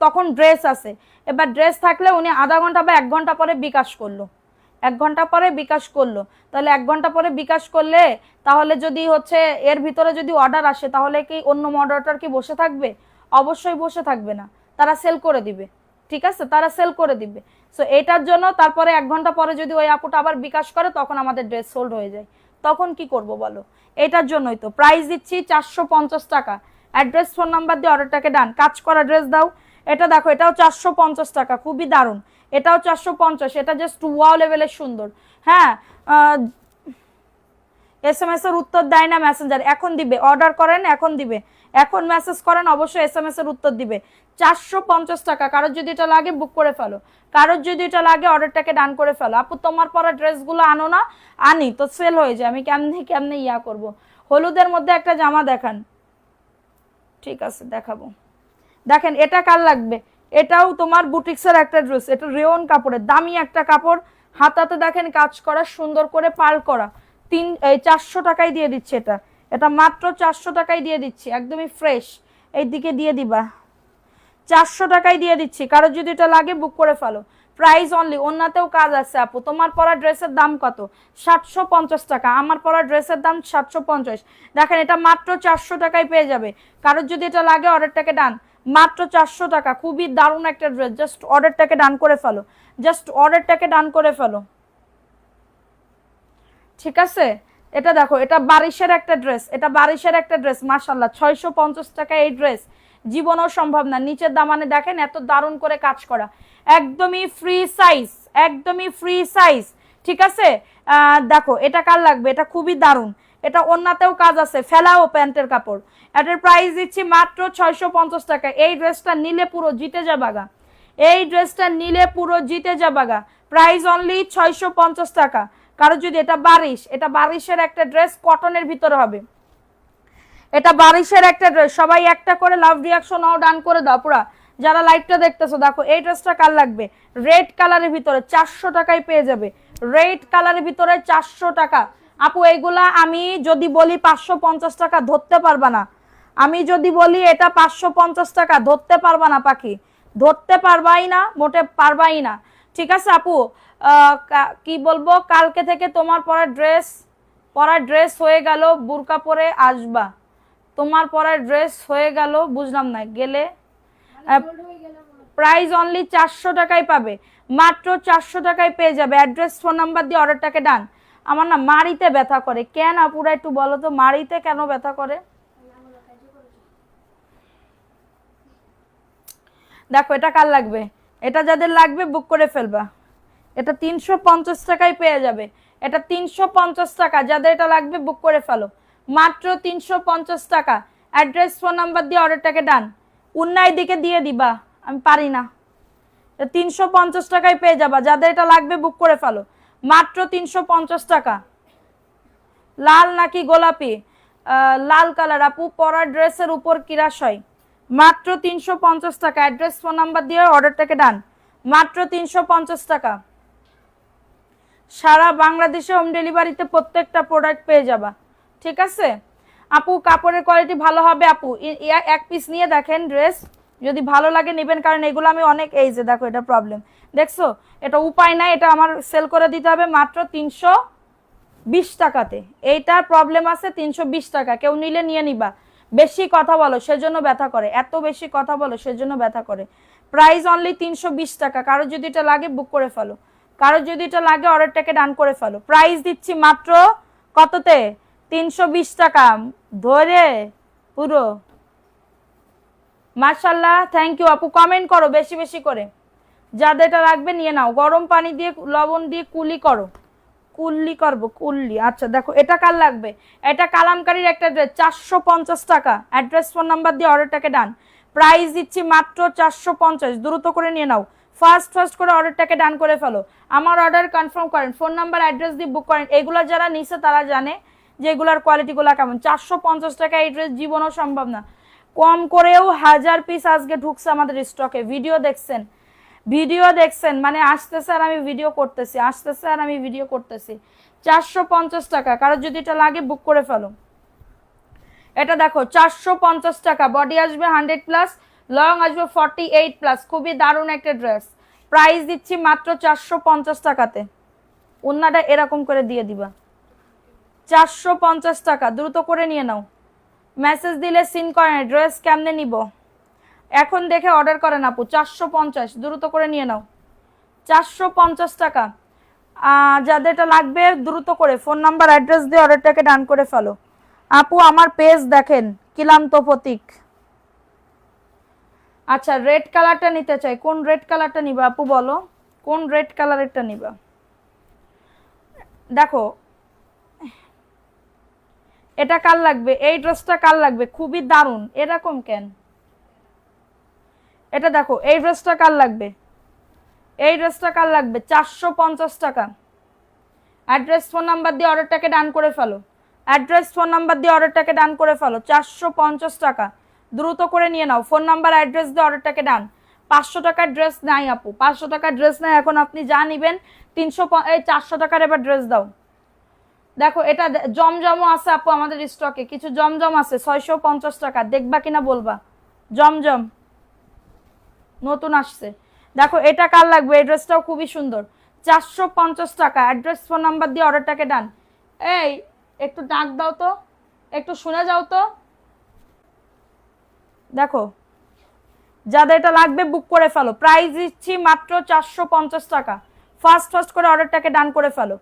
তখন ড্রেস আছে, এবার ড্রেস থাকলে উনি আধা ঘন্টা বা 1 ঘন্টা পরে বিকাশ করলো, 1 ঘন্টা পরে বিকাশ করলো, তাহলে 1 ঘন্টা পরে বিকাশ করলে, তাহলে যদি হচ্ছে এর ভিতরে যদি অর্ডার আসে, তাহলে কি অন্য মডারেটর কি বসে থাকবে? অবশ্যই বসে থাকবে না, তারা সেল করে দিবে। ঠিক আছে, তারা সেল করে দিবে। সো এটার জন্য তারপরে 1 ঘন্টা পরে যদি ওই আপুটা আবার বিকাশ করে, তখন আমাদের ড্রেস সোল্ড হয়ে যায়, তখন কি করব বলো? এটার জন্যই তো প্রাইস দিচ্ছি 450 টাকা। অ্যাড্রেস ফোন নাম্বার দিয়ে অর্ডারটাকে ডান। কাজ করা ড্রেস দাও। এটা দেখো, এটাও 450 টাকা, খুবই দারুণ। এটাও 450, এটা জাস্ট ওয়াও লেভেলের সুন্দর। হ্যাঁ SMS এর উত্তর দেয় না মেসেঞ্জার, এখন দিবে। অর্ডার করেন এখন দিবে, এখন মেসেজ করেন অবশ্যই SMS এর উত্তর দিবে। 450 টাকা। কারোর যদি এটা লাগে বুক করে ফেলো, কারোর যদি এটা লাগে অর্ডারটাকে ডান করে ফেলো। আপু তোমার পরা ড্রেসগুলো আনো না, আনি তো সেল হয়ে যায়, আমি কেমনে কেমনে ইয়া করব। হলুদের মধ্যে একটা জামা দেখান, ঠিক আছে দেখাবো। দেখেন এটা কার লাগবে, এটাও তোমার বুটিক্সের একটা ড্রেস, এটা রেয়ন কাপড়ের, দামি একটা কাপড়, হাতাতে দেখেন কাজ করা, সুন্দর করে পাল করা। 400 টাকায় দিয়ে দিচ্ছে এটা, এটা মাত্র 400 টাকায় দিয়ে দিচ্ছি, একদমই ফ্রেশ। এই দিকে দিয়ে দিবা, 400 টাকায় দিয়ে দিচ্ছি। কারো যদি এটা লাগে বুক করে ফেলো, প্রাইস অনলি। অন্যতেও কাজ আছে আপু। তোমার পরা ড্রেসের দাম কত? 750 টাকা। আমার পরা ড্রেসের দাম 750। দেখেন এটা মাত্র 400 টাকায় পেয়ে যাবে। কারোর যদি এটা লাগে অর্ডারটাকে ডান, মাত্র 400 টাকা। খুবই দারুণ একটা ড্রেস, জাস্ট অর্ডারটাকে ডান করে ফেলো, জাস্ট অর্ডারটাকে ডান করে ফেলো, ঠিক আছে। এটা দেখো, এটা বারিশের একটা ড্রেস, এটা বারিশের একটা ড্রেস, মাশাআল্লাহ 650 টাকা এই ড্রেস জীবনও সম্ভব না। নিচের দামানে দেখেন এত দারুণ করে কাজ করা, একদমই ফ্রি সাইজ, একদমই ফ্রি সাইজ, ঠিক আছে। দেখো এটা কার লাগবে, এটা খুবই দারুণ, এটা অন্যতেও কাজ আছে, ফেলাও প্যান্টের কাপড়। এটার প্রাইস দিচ্ছি মাত্র 650 টাকা। এই ড্রেসটা নিলে পুরো জিতে যাবাগা, এই ড্রেসটা নিলে পুরো জিতে যাবাগা। প্রাইস অনলি 650 টাকা। কারো যদি এটা বারিশ, এটা বারিশের একটা ড্রেস, কটনের ভিতরে হবে, এটা বারিশের একটা ড্রেস। সবাই একটা করে লাভ রিয়াকশন নাও, ডান করে দাও পুরা যারা লাইভটা দেখতেছো। দেখো এই ড্রেসটা কার লাগবে, রেড কালারের ভিতরে 400 টাকায় পেয়ে যাবে, রেড কালারের ভিতরে 400 টাকা। আপু এইগুলা আমি যদি বলি 550 টাকা ধরতে পারবা না, আমি যদি বলি এটা 550 টাকা ধরতে পারবা না পাখি, ধরতে পারবাই না, মোটে পারবাই না, ঠিক আছে আপু। কি বলবো, কালকে থেকে তোমার পরা ড্রেস হয়ে গেল, বুরকা পরে আসবা। তোমার পরা ড্রেস হয়ে গেল, বুঝলাম না গেলে। প্রাইস অনলি 400 টাকায় পাবে, মাত্র 400 টাকায় পেয়ে যাবে। অ্যাড্রেস ফোন নাম্বার দিয়ে অর্ডারটাকে ডান। আমার না মাড়িতে ব্যথা করে কেন আপুরা, একটু বলো তো মাড়িতে কেন ব্যথা করে। দেখো এটা কার লাগবে, এটা যাদের লাগবে বুক করে ফেলবা। এটা 350 টাকায় পেয়ে যাবে, এটা 350 টাকা। যাদের এটা লাগবে বুক করে ফেলো, মাত্র 350 টাকা। অ্যাড্রেস ফোন নাম্বার দিয়ে অর্ডারটাকে ডান। উন্নায় দিকে দিয়ে দিবা, আমি পারি না। 350 টাকায় পেয়ে যাবা, যাদের এটা লাগবে বুক করে ফেলো, মাত্র 350 টাকা। লাল নাকি গোলাপি? লাল কালার আপু, পরা ড্রেসের উপর কিরাস হয়। মাত্র 350 টাকা। অ্যাড্রেস ফোন নাম্বার দিয়ে অর্ডারটাকে ডান, মাত্র 350 টাকা। সারা বাংলাদেশে হোম ডেলিভারিতে প্রত্যেকটা প্রোডাক্ট পেয়ে যাবা, ঠিক আছে আপু। কাপড়ের কোয়ালিটি ভালো হবে আপু, এক পিস নিয়ে দেখেন ড্রেস, যদি ভালো লাগে নেবেন, কারণ এগুলো আমি অনেক, এই যে দেখো এটা প্রবলেম দেখছো, এটা উপায় নাই, এটা আমার সেল করে দিতে হবে মাত্র 320 টাকাতে। এইটার প্রবলেম আছে 320 টাকা, কেউ নিলে নিয়ে নিবা। বেশি কথা বলো সেজন্য ব্যথা করে, এত বেশি কথা বলো সেজন্য ব্যথা করে। প্রাইস অনলি 320 টাকা। কারো যদি এটা লাগে বুক করে ফেলো, কারো যদি এটা লাগে অর্ডারটাকে ডান করে ফেলো। প্রাইস দিচ্ছি মাত্র কততে, 320 টাকা ধরে পুরো। মাশাআল্লাহ, থ্যাংক ইউ আপু। কমেন্ট করো বেশি বেশি করে, যাদের এটা লাগবে নিয়ে নাও। গরম পানি দিয়ে লবণ দিয়ে কুলি করো, কুল্লি করবো কুল্লি। আচ্ছা দেখো এটা কার লাগবে, এটা কালামকারীর একটা ড্রেস, 450 টাকা। অ্যাড্রেস ফোন নাম্বার দিয়ে অর্ডারটাকে ডান। প্রাইস দিচ্ছি মাত্র 450, দ্রুত করে নিয়ে নাও, ফার্স্ট করে অর্ডারটাকে ডান করে ফেলো। আমার অর্ডার কনফার্ম করেন, ফোন নাম্বার অ্যাড্রেস দিয়ে বুক করেন। এগুলো যারা নিছে তারা জানে যে এগুলার কোয়ালিটিগুলো কেমন। 450 টাকা এই ড্রেস জীবনও সম্ভব না। কম করেও 1000 পিস আজকে ঢুকছে আমাদের স্টকে। ভিডিও দেখছেন মানে আসতেছে আর আমি ভিডিও করতেছি, আসতেছে আর আমি ভিডিও করতেছি। 450 টাকা। কারো যদি এটা লাগে বুক করে ফেলো। এটা দেখো 450 টাকা, বডি আসবে 100+, লং আসবে 48+। খুবই দারুণ একটা ড্রেস। প্রাইস দিচ্ছি মাত্র 450 টাকাতে। ওন্নাটা এরকম করে দিয়ে দিবা, 450 টাকা। দ্রুত করে নিয়ে নাও, মেসেজ দিলে সিন করেন ড্রেস কেমনে নিব, এখন দেখে অর্ডার করেন আপু। 450, দ্রুত করে নিয়ে নাও, 450 টাকা। যাদের এটা লাগবে দ্রুত করে ফোন নাম্বার অ্যাড্রেস দিয়ে অর্ডারটাকে ডান করে ফেলো। আপু আমার পেজ দেখেন, কিলান্ত প্রতীক। আচ্ছা রেড কালারটা নিতে চাই, কোন রেড কালারটা নিবা আপু বলো, কোন রেড কালারেরটা নিবা। দেখো এটা কার লাগবে? এই ড্রেসটা কার লাগবে? খুবই দারুণ। এরকম কেন? এটা দেখো, এই ড্রেসটা কার লাগবে? এই ড্রেসটা কার লাগবে? 450 টাকা। অ্যাড্রেস ফোন নাম্বার দিয়ে অর্ডারটাকে ডান করে ফেলো। অ্যাড্রেস ফোন নাম্বার দিয়ে অর্ডারটাকে ডান করে ফেলো। 450 টাকা, দ্রুত করে নিয়ে নাও। ফোন নাম্বার অ্যাড্রেস দিয়ে অর্ডারটাকে ডান। 500 টাকার ড্রেস নাই আপু, 500 টাকার ড্রেস নাই এখন। আপনি যা নিবেন 300, এই 400 টাকার এবার ড্রেস দাও। দেখো এটা জমজমও আছে আপু আমাদের স্টকে, কিছু জমজম আছে 650 টাকা, দেখবা কিনা বলবা। জমজম নতুন আসছে। দেখো এটা কার লাগবে? এই ড্রেসটাও খুবই সুন্দর, 450 টাকা। অ্যাড্রেস ফোন নাম্বার দিয়ে অর্ডারটাকে ডান। এই একটু ডাক দাও তো, একটু শুনে যাও তো। দেখো যাদের এটা লাগবে বুক করে ফেলো। প্রাইস দিচ্ছি মাত্র 450 টাকা। ফার্স্ট ফার্স্ট করে অর্ডারটাকে ডান করে ফেলো।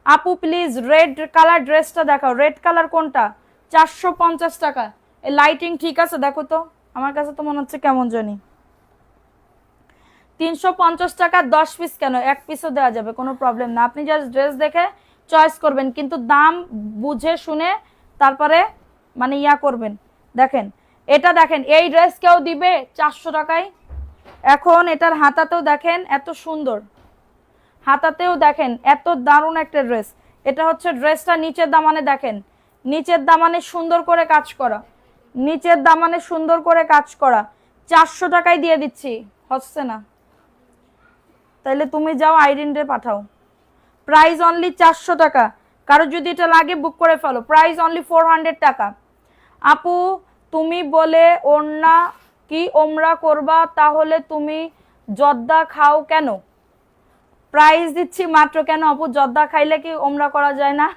আপু প্লিজ রেড কালার ড্রেসটা দেখাও। রেড কালার কোনটা? 450 টাকা। এই লাইটিং ঠিক আছে? দেখো তো, আমার কাছে তো মনে হচ্ছে কেমন জানি। 350 টাকা 10 পিস কেন, 1 পিসও দেওয়া যাবে, কোনো প্রবলেম না। আপনি জাস্ট ড্রেস দেখে চয়েস করবেন, কিন্তু দাম বুঝে শুনে তারপরে মানে ইয়া করবেন। দেখেন এটা, দেখেন এই ড্রেস কেউ দিবে 400 টাকায়? এখন এটার হাতাতেও দেখেন এত সুন্দর, হাতাতেও দেখেন এত দারুণ একটা ড্রেস। এটা হচ্ছে ড্রেসটা নিচের দামানে, দেখেন নিচের দামানে সুন্দর করে কাজ করা, নিচের দামানে সুন্দর করে কাজ করা। 400 টাকায় দিয়ে দিচ্ছি, হচ্ছে না? তাইলে তুমি যাও আইরিনরে পাঠাও। প্রাইস অনলি 400 টাকা। কারো যদি এটা লাগে বুক করে ফেলো। প্রাইস অনলি 400 টাকা। আপু তুমি বলে ওড়না কি ওমরা করবা, তাহলে তুমি জর্দা খাও কেন? প্রাইস দিচ্ছি মাত্র, কেন আপু জর্দা খাইলে কি ওমরা করা যায় না?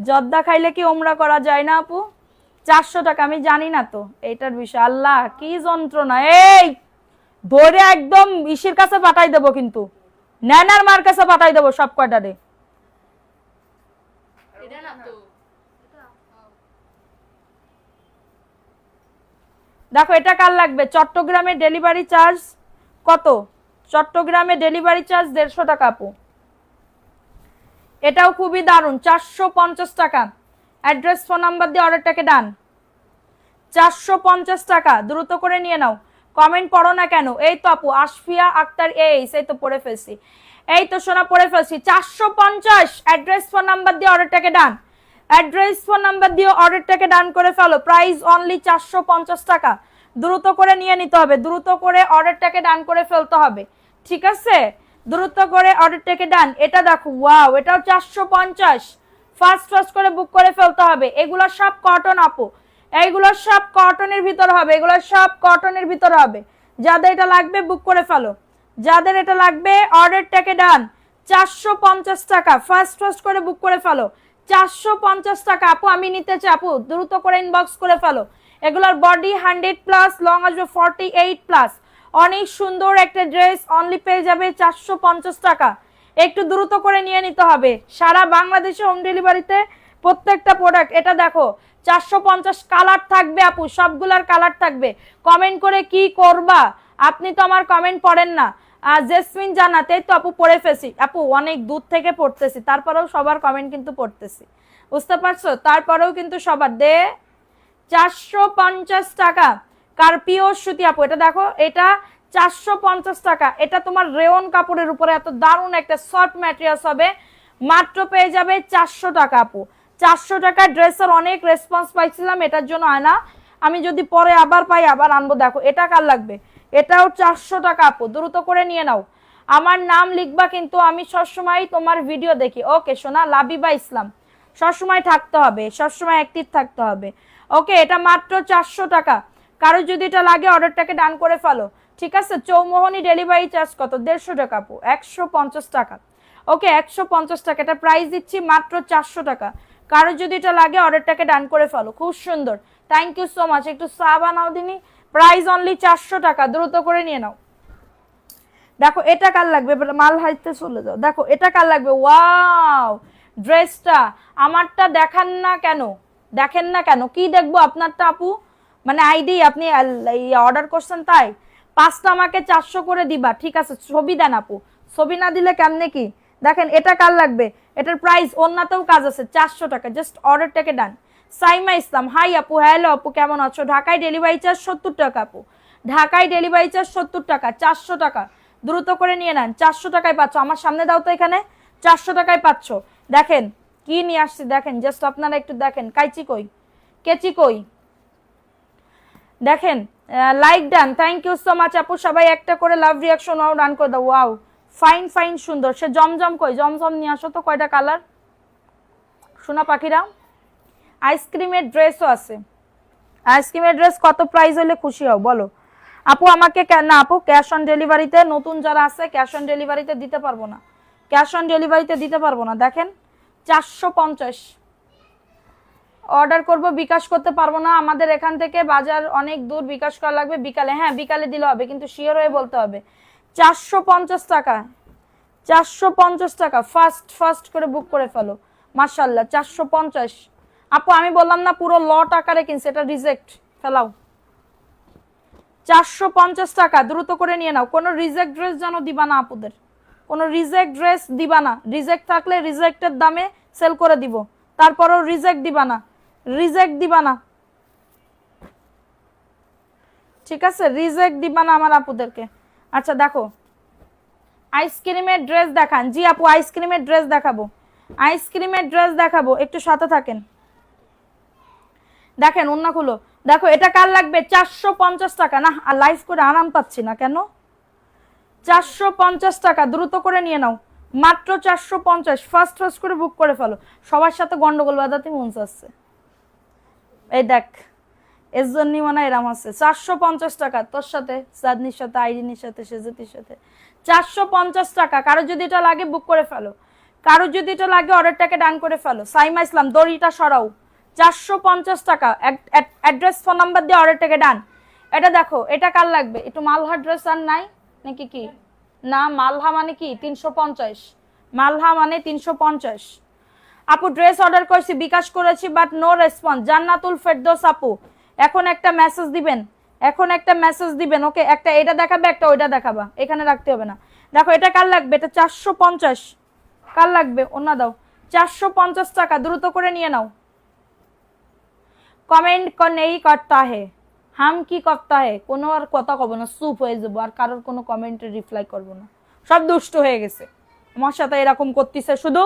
জর্দা খাইলে কি ওমরা করা যায় না আপু? 400 টাকা। আমি জানি না তো এইটার বিষয়। আল্লাহ কি যন্ত্রণা! এই ধরে একদম ইসির কাছে পাঠাই দেবো, কিন্তু ন্যানার মার কাছে পাঠাই দেবো সব কয়টারে। দেখো এটা কার লাগবে? চট্টগ্রামে ডেলিভারি চার্জ কত? চট্টগ্রামে ডেলিভারি চার্জ 150 টাকা আপু। এটাও খুবই দারুণ, 450 টাকা। অ্যাড্রেস ফোন নাম্বার দিয়ে অর্ডারটাকে ডান। 450 টাকা, দ্রুত করে নিয়ে নাও। কমেন্ট পড়ো না কেন? এই তো আপু আশফিয়া আক্তার, এই তো পড়ে ফেলছি, এই তো সোনা পড়ে ফেলছি। 450। অ্যাড্রেস ফোন নাম্বার দিয়ে অর্ডারটাকে ডান। অ্যাড্রেস ফোন নাম্বার দিয়ে অর্ডারটাকে ডান করে ফেলো। প্রাইস অনলি 450 টাকা। দ্রুত করে নিয়ে নিতে হবে, দ্রুত করে অর্ডারটাকে ডান করে ফেলতে হবে, ঠিক আছে? দ্রুত করে অর্ডারটাকে ডান। এটা দেখো, ওয়াও, এটাও 450। ফার্স্ট ফার্স্ট করে বুক করে ফেলতে হবে। এগুলো সব কটন আপু, এইগুলো সব কটনের ভিতর হবে, এগুলো সব কটনের ভিতর হবে। যাদের এটা লাগবে বুক করে ফেলো, যাদের এটা লাগবে অর্ডারটাকে ডান। 450 টাকা। ফার্স্ট ফার্স্ট করে বুক করে ফেলো। 450 টাকা আপু, আমি নিতে চাই আপু, দ্রুত করে ইনবক্স করে ফেলো। এগুলোর বডি 100+, লং আসবে 48+। অনেক সুন্দর একটা ড্রেস, অনলি পেয়ে যাবে 450 টাকা। একটু দ্রুত করে নিয়ে নিতে হবে। সারা বাংলাদেশে হোম ডেলিভারিতে প্রত্যেকটা প্রোডাক্ট। এটা দেখো 450। কালার থাকবে আপু, সবগুলার কালার থাকবে। কমেন্ট করে কি করবা? আপনি তো আমার কমেন্ট পড়েন না। জেসমিন জানাতে তো আপু পড়ে ফেছি। আপু অনেক দূর থেকে পড়তেছি, তারপরেও সবার কমেন্ট কিন্তু পড়তেছি, বুঝতে পারছো? তারপরেও কিন্তু সবার 450 টাকা। কার্পিও সুতি আপু, এটা দেখো, এটা 450 টাকা। এটা তোমার রেওন কাপড়ের উপরে এত দারুণ একটা সফট ম্যাটেরিয়ালস হবে। মাত্র পেয়ে যাবে 400 টাকা আপু। 400 টাকা ড্রেসের অনেক রেসপন্স পাইছিলাম, এটার জন্য আয়না। আমি যদি পরে আবার পাই আবার আনবো। দেখো এটা কার লাগবে? এটাও 400 টাকা আপু, দ্রুত করে নিয়ে নাও। আমার নাম লিখবা, কিন্তু আমি সবসময় তোমার ভিডিও দেখি। ওকে সোনা, লাবিবা ইসলাম, সবসময় থাকতে হবে, সবসময় অ্যাক্টিভ থাকতে হবে। ওকে, এটা মাত্র 400 টাকা। কারো যদি এটা লাগে অর্ডারটাকে ডান করে ফেলো, ঠিক আছে? চৌমোহনী ডেলিভারি চার্জ কত? 150 টাকা আপু, 150 টাকা। ওকে 150 টাকা। এটা প্রাইস দিচ্ছি মাত্র 400 টাকা। কারো যদি এটা লাগে অর্ডারটাকে ডান করে ফেলো। খুব সুন্দর, থ্যাংক ইউ সো মাচ। একটু চা বানাও দিনি। প্রাইস অনলি 400 টাকা, দ্রুত করে নিয়ে নাও। দেখো এটা কার লাগবে? মাল হাইতে চলে যাও। দেখো এটা কার লাগবে? ওয়াও, ড্রেসটা আমারটা দেখান না কেন? দেখেন না কেন? কি দেখবো আপনারটা আপু? মানে আইডি আপনি অর্ডার করছেন তাই 5টা আমাকে 400 করে দিবা, ঠিক আছে? ছবি দেন আপু, ছবি না দিলে কেমনে কি? দেখেন এটা কার লাগবে? এটার প্রাইস, ওন্নাতেও কাজ আছে, 400 টাকা। জাস্ট অর্ডারটাকে ডান। সাইমা ইসলাম, হাই আপু, হ্যালো আপু, কেমন আছো? ঢাকায় ডেলিভারি চার্জ 70 টাকা আপু, ঢাকায় ডেলিভারি চার্জ 70 টাকা, 400 টাকা, দ্রুত করে নিয়ে নেন। 400 টাকায় পাচ্ছ, আমার সামনে দাও তো, এখানে 400 টাকায় পাচ্ছ। দেখেন কি নিয়ে আসছি, দেখেন জাস্ট আপনারা একটু দেখেন। কাইচি কই, কেচি কই, দেখেন। Like done, thank you so much আপু। সবাই একটা করে লাভ রিয়াকশন ওয়াও ডান করে দাও। ওয়াও, ফাইন ফাইন, সুন্দর। সে জমজম কই, জমজম নিয়ে আসো তো, কয়টা কালার সোনা পাখিরা। আইসক্রিমের ড্রেসও আছে, আইসক্রিমের ড্রেস কত প্রাইস হলে খুশি হও বলো আপু আমাকে? না আপু, ক্যাশ অন ডেলিভারিতে নতুন যারা আছে ক্যাশ অন ডেলিভারিতে দিতে পারবো না, ক্যাশ অন ডেলিভারিতে দিতে পারবো না। দেখেন 450 অর্ডার করব, বিকাশ করতে পারবো না, আমাদের এখান থেকে বাজার অনেক দূর, বিকাশ করা লাগবে বিকালে। হ্যাঁ বিকালে দিলে হবে, কিন্তু শিওর হয়ে বলতে হবে। 450 টাকা, 450 টাকা, ফার্স্ট ফার্স্ট করে বুক করে ফেলো। মাশাআল্লাহ 450 আপু, আমি বললাম না পুরো লট আকারে কিনছে, এটা রিজেক্ট, ফেলাও। 450 টাকা, দ্রুত করে নিয়ে নাও। কোনো রিজেক্ট ড্রেস যেন দিবা না আপুদের, কোনো রিজেক্ট ড্রেস দিবা না। রিজেক্ট থাকলে রিজেক্টের দামে সেল করে দিব, তারপরও রিজেক্ট দিবা না, রিজেক্ট দিবা না, ঠিক আছে? রিজেক্ট দিবা না আমার আপুদেরকে। আচ্ছা দেখো, আইসক্রিমের ড্রেস দেখান। জি আপু, আইসক্রিমের ড্রেস দেখাবো, আইসক্রিমের ড্রেস দেখাবো, একটু সাথে থাকেন। দেখেন ওন্না খুলো, দেখো এটা কার লাগবে? 450 টাকা। না আর লাইভ করে আরাম পাচ্ছি না কেন? 450 টাকা, দ্রুত করে নিয়ে নাও, মাত্র 450। ফার্স্ট ফার্স্ট করে বুক করে ফেলো, সবার সাথে গন্ডগোল বাঁধাতে মন চাচ্ছে। এই দেখ, এর জন্যই মানে এরাম আছে। 450 টাকা, তোর সাথে, সাদনির সাথে, আইরিনের সাথে, সেজতির সাথে। 450 টাকা, কারো যদি এটা লাগে বুক করে ফেলো, কারো যদি এটা লাগে অর্ডারটাকে ডান করে ফেলো। সাইমা ইসলাম, দড়িটা সরাও। 450 টাকা, অ্যাড্রেস ফোন নাম্বার দিয়ে অর্ডারটাকে ডান। এটা দেখো, এটা কার লাগবে? একটু মালহা ড্রেস আর নাই নাকি? কি না, মালহা মানে কি 350, মালহা মানে 350। আপু ড্রেস অর্ডার করেছি, বিকাশ করেছি, but no response. Jannatul Ferdous আপু, এখন একটা মেসেজ দিবেন, এখন একটা মেসেজ দিবেন, ওকে? একটা এটা দেখাবে, একটা ওইটা দেখাবা, এখানে রাখতে হবে না। দেখো এটা কার লাগবে? এটা 450, কার লাগবে? ওনা দাও। 450 টাকা, দ্রুত করে নিয়ে নাও। কমেন্ট নেই করতা হে, হাম কি করতা হে, কোনো আর কথা কব না, চুপ হয়ে যাবো, আর কারোর কোনো কমেন্টে রিপ্লাই করবো না। সব দুষ্ট হয়ে গেছে আমার সাথে, এরকম করতেছে শুধু।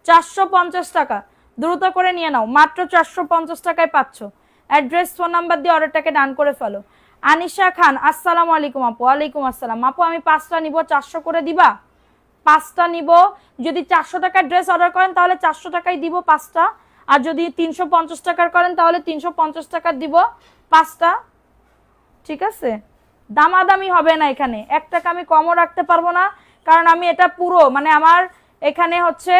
450 টাকা, দ্রুত করে নিয়ে নাও, মাত্র 450 টাকায় পাচ্ছ। অ্যাড্রেস ফোন নাম্বার দিয়ে অর্ডারটাকে ডান করে ফেলো। আনিশা খান, আসসালামু আলাইকুম আপু। ওয়ালাইকুম আসসালাম আপু, আমি 5টা নিব, 400 করে দিবা? 5টা নিব, যদি 400 টাকার ড্রেস অর্ডার করেন তাহলে 400 টাকায় দিব 5টা, আর যদি 350 টাকার করেন তাহলে 350 টাকার দিব 5টা, ঠিক আছে? দামাদামি হবে না এখানে, 1 টাকা আমি কমও রাখতে পারবো না, কারণ আমি এটা পুরো মানে আমার এখানে হচ্ছে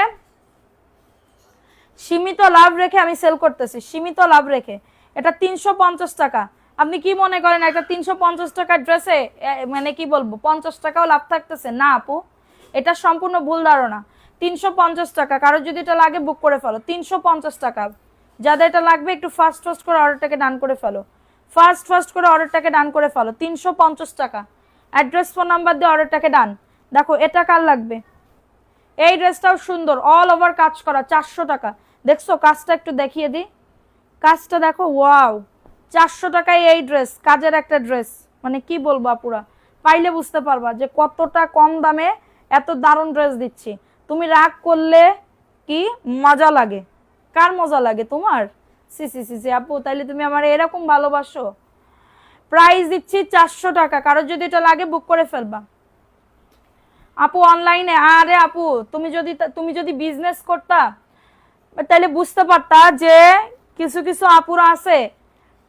সীমিত লাভ রেখে আমি সেল করতেছি, সীমিত লাভ রেখে। এটা 350 টাকা। আপনি কি মনে করেন একটা 350 টাকার ড্রেসে মানে কি বলবো 50 টাকাও লাভ থাকতেছে? না আপু, এটা সম্পূর্ণ ভুল ধারণা। 350 টাকা, কারো যদি এটা লাগে বুক করে ফেলো। 350 টাকা, যাদের এটা লাগবে একটু ফার্স্ট ফার্স্ট করে অর্ডারটাকে ডান করে ফেলো, ফার্স্ট ফার্স্ট করে অর্ডারটাকে ডান করে ফেলো। 350 টাকা, অ্যাড্রেস ফোন নাম্বার দিয়ে অর্ডারটাকে ডান। দেখো এটা কার লাগবে? এই ড্রেসটাও সুন্দর, অল ওভার কাজ করা, 400 টাকা। দেখছো কাজটা, একটু দেখিয়ে দিই কাজটা, দেখো ওয়াও। 400 টাকায় এই ড্রেস, কাজের একটা ড্রেস, মানে কি বলবো আপুরা, পাইলে বুঝতে পারবা যে কতটা কম দামে এত দারুণ ড্রেস দিচ্ছি। তুমি রাগ করলে কি মজা লাগে? কার মজা লাগে? তোমার? সি সি সি সি আপু, তাইলে তুমি আমার এরকম ভালোবাসো? প্রাইস দিচ্ছি 400 টাকা, কারো যদি এটা লাগে বুক করে ফেলবা আপু অনলাইনে। আরে আপু, তুমি যদি বিজনেস করতা তাহলে বুঝতে পারতা যে কিছু কিছু আপুরা আছে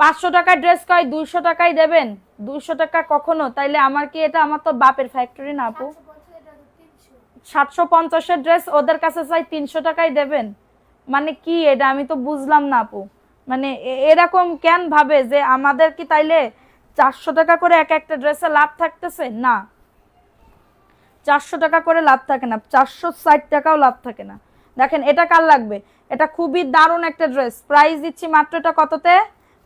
500 টাকার ড্রেস কয় 200 টাকায় দেবেন, 200 টাকা কখনো। তাইলে আমার কি এটা, আমার তো বাপের ফ্যাক্টরি না আপু? 750-এর ড্রেস ওদের কাছে চাই 300 টাকায় দেবেন, মানে কি এটা? আমি তো বুঝলাম না আপু, মানে এরকম কেন ভাবে যে আমাদের কি তাইলে 400 টাকা করে এক একটা ড্রেসে লাভ থাকতেছে? না, 400 টাকা করে লাভ থাকে না, 460 টাকাও লাভ থাকে না। দেখেন এটা কার লাগবে? এটা খুবই দারুণ একটা ড্রেস, প্রাইস দিচ্ছি মাত্র, এটা কততে?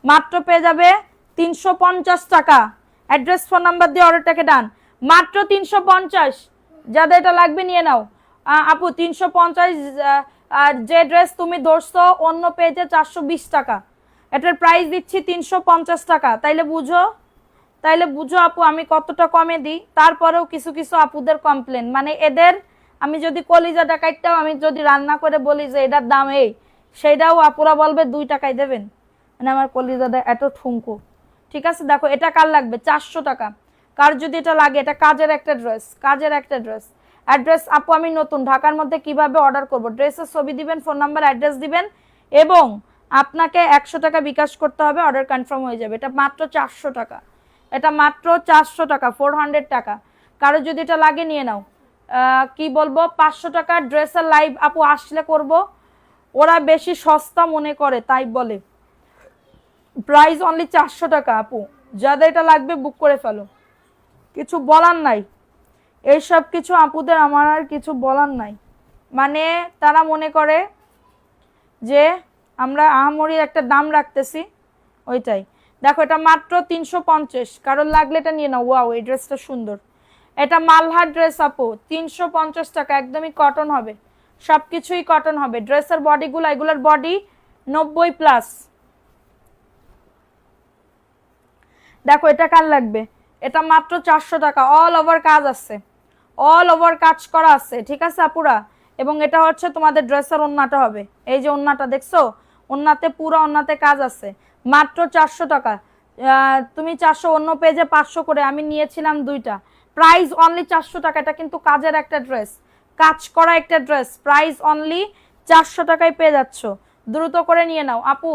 মাত্র পেয়ে যাবে 350 টাকা। অ্যাড্রেস ফোন নাম্বার দিয়ে অর্ডারটাকে ডান, মাত্র 350। যাদের এটা লাগবে নিয়ে নাও আপু। 350 আর যে ড্রেস তুমি ধরছো অন্য পেজে 420 টাকা, এটার প্রাইস দিচ্ছি 350 টাকা। তাইলে বুঝো আপু আমি কতটা কমে দিই। তারপরেও কিছু কিছু আপুদের কমপ্লেন, মানে এদের আমি যদি কলিজাটা কাটতেও আমি যদি রান্না করে বলি যে এটার দাম এই, সেইটাও আপুরা বলবে 2 টাকায় দেবেন, মানে আমার কলিজাটা এত ঠুনকো। ঠিক আছে, দেখো এটা কার লাগবে 400 টাকা। কার যদি এটা লাগে, এটা কাজের একটা ড্রেস, কাজের একটা ড্রেস। অ্যাড্রেস আপু আমি নতুন, ঢাকার মধ্যে কিভাবে অর্ডার করব? ড্রেসের ছবি দিবেন, ফোন নাম্বার, অ্যাড্রেস দিবেন এবং আপনাকে 100 টাকা বিকাশ করতে হবে, অর্ডার কনফার্ম হয়ে যাবে। এটা মাত্র 400 টাকা, এটা মাত্র 400 টাকা, 400 টাকা। কারো যদি এটা লাগে নিয়ে নাও। কি বলবো, 500 টাকার ড্রেসের লাইভ আপু আসলে করব, ওরা বেশি সস্তা মনে করে তাই বলে। প্রাইস অনলি 400 টাকা আপু, যাদের এটা লাগবে বুক করে ফেলো, কিছু বলার নাই। এইসব কিছু আপুদের আমার আর কিছু বলার নাই, মানে তারা মনে করে যে আমরা আহামরির একটা দাম রাখতেছি, ওইটাই। দেখো এটা মাত্র 350, কারোর লাগলে এটা নিয়ে নাও। ওয়াও, এই ড্রেসটা সুন্দর, এটা মালহার ড্রেস আপু, 350 টাকা, একদমই কটন হবে, সব কিছুই কটন হবে। ড্রেসের বডিগুলো, এগুলোর বডি 90+। দেখো এটা কার লাগবে, এটা মাত্র 400 টাকা, অল ওভার কাজ আছে, অল ওভার কাজ করা আছে। ঠিক আছে আপুরা, এবং এটা হচ্ছে তোমাদের ড্রেসের ওন্নাটা হবে, এই যে ওন্নাটা দেখছো, ওন্নাতে পুরো ওন্নাতে কাজ আছে, মাত্র 400 টাকা। তুমি 400, অন্য পেজে 500 করে, আমি নিয়েছিলাম 2টা, প্রাইস অনলি 400 টাকা। এটা কিন্তু কাজের একটা ড্রেস, কাজ করা একটা ড্রেস, প্রাইস অনলি 400 টাকায় পেয়ে যাচ্ছ। দ্রুত করে নিয়ে নাও আপু।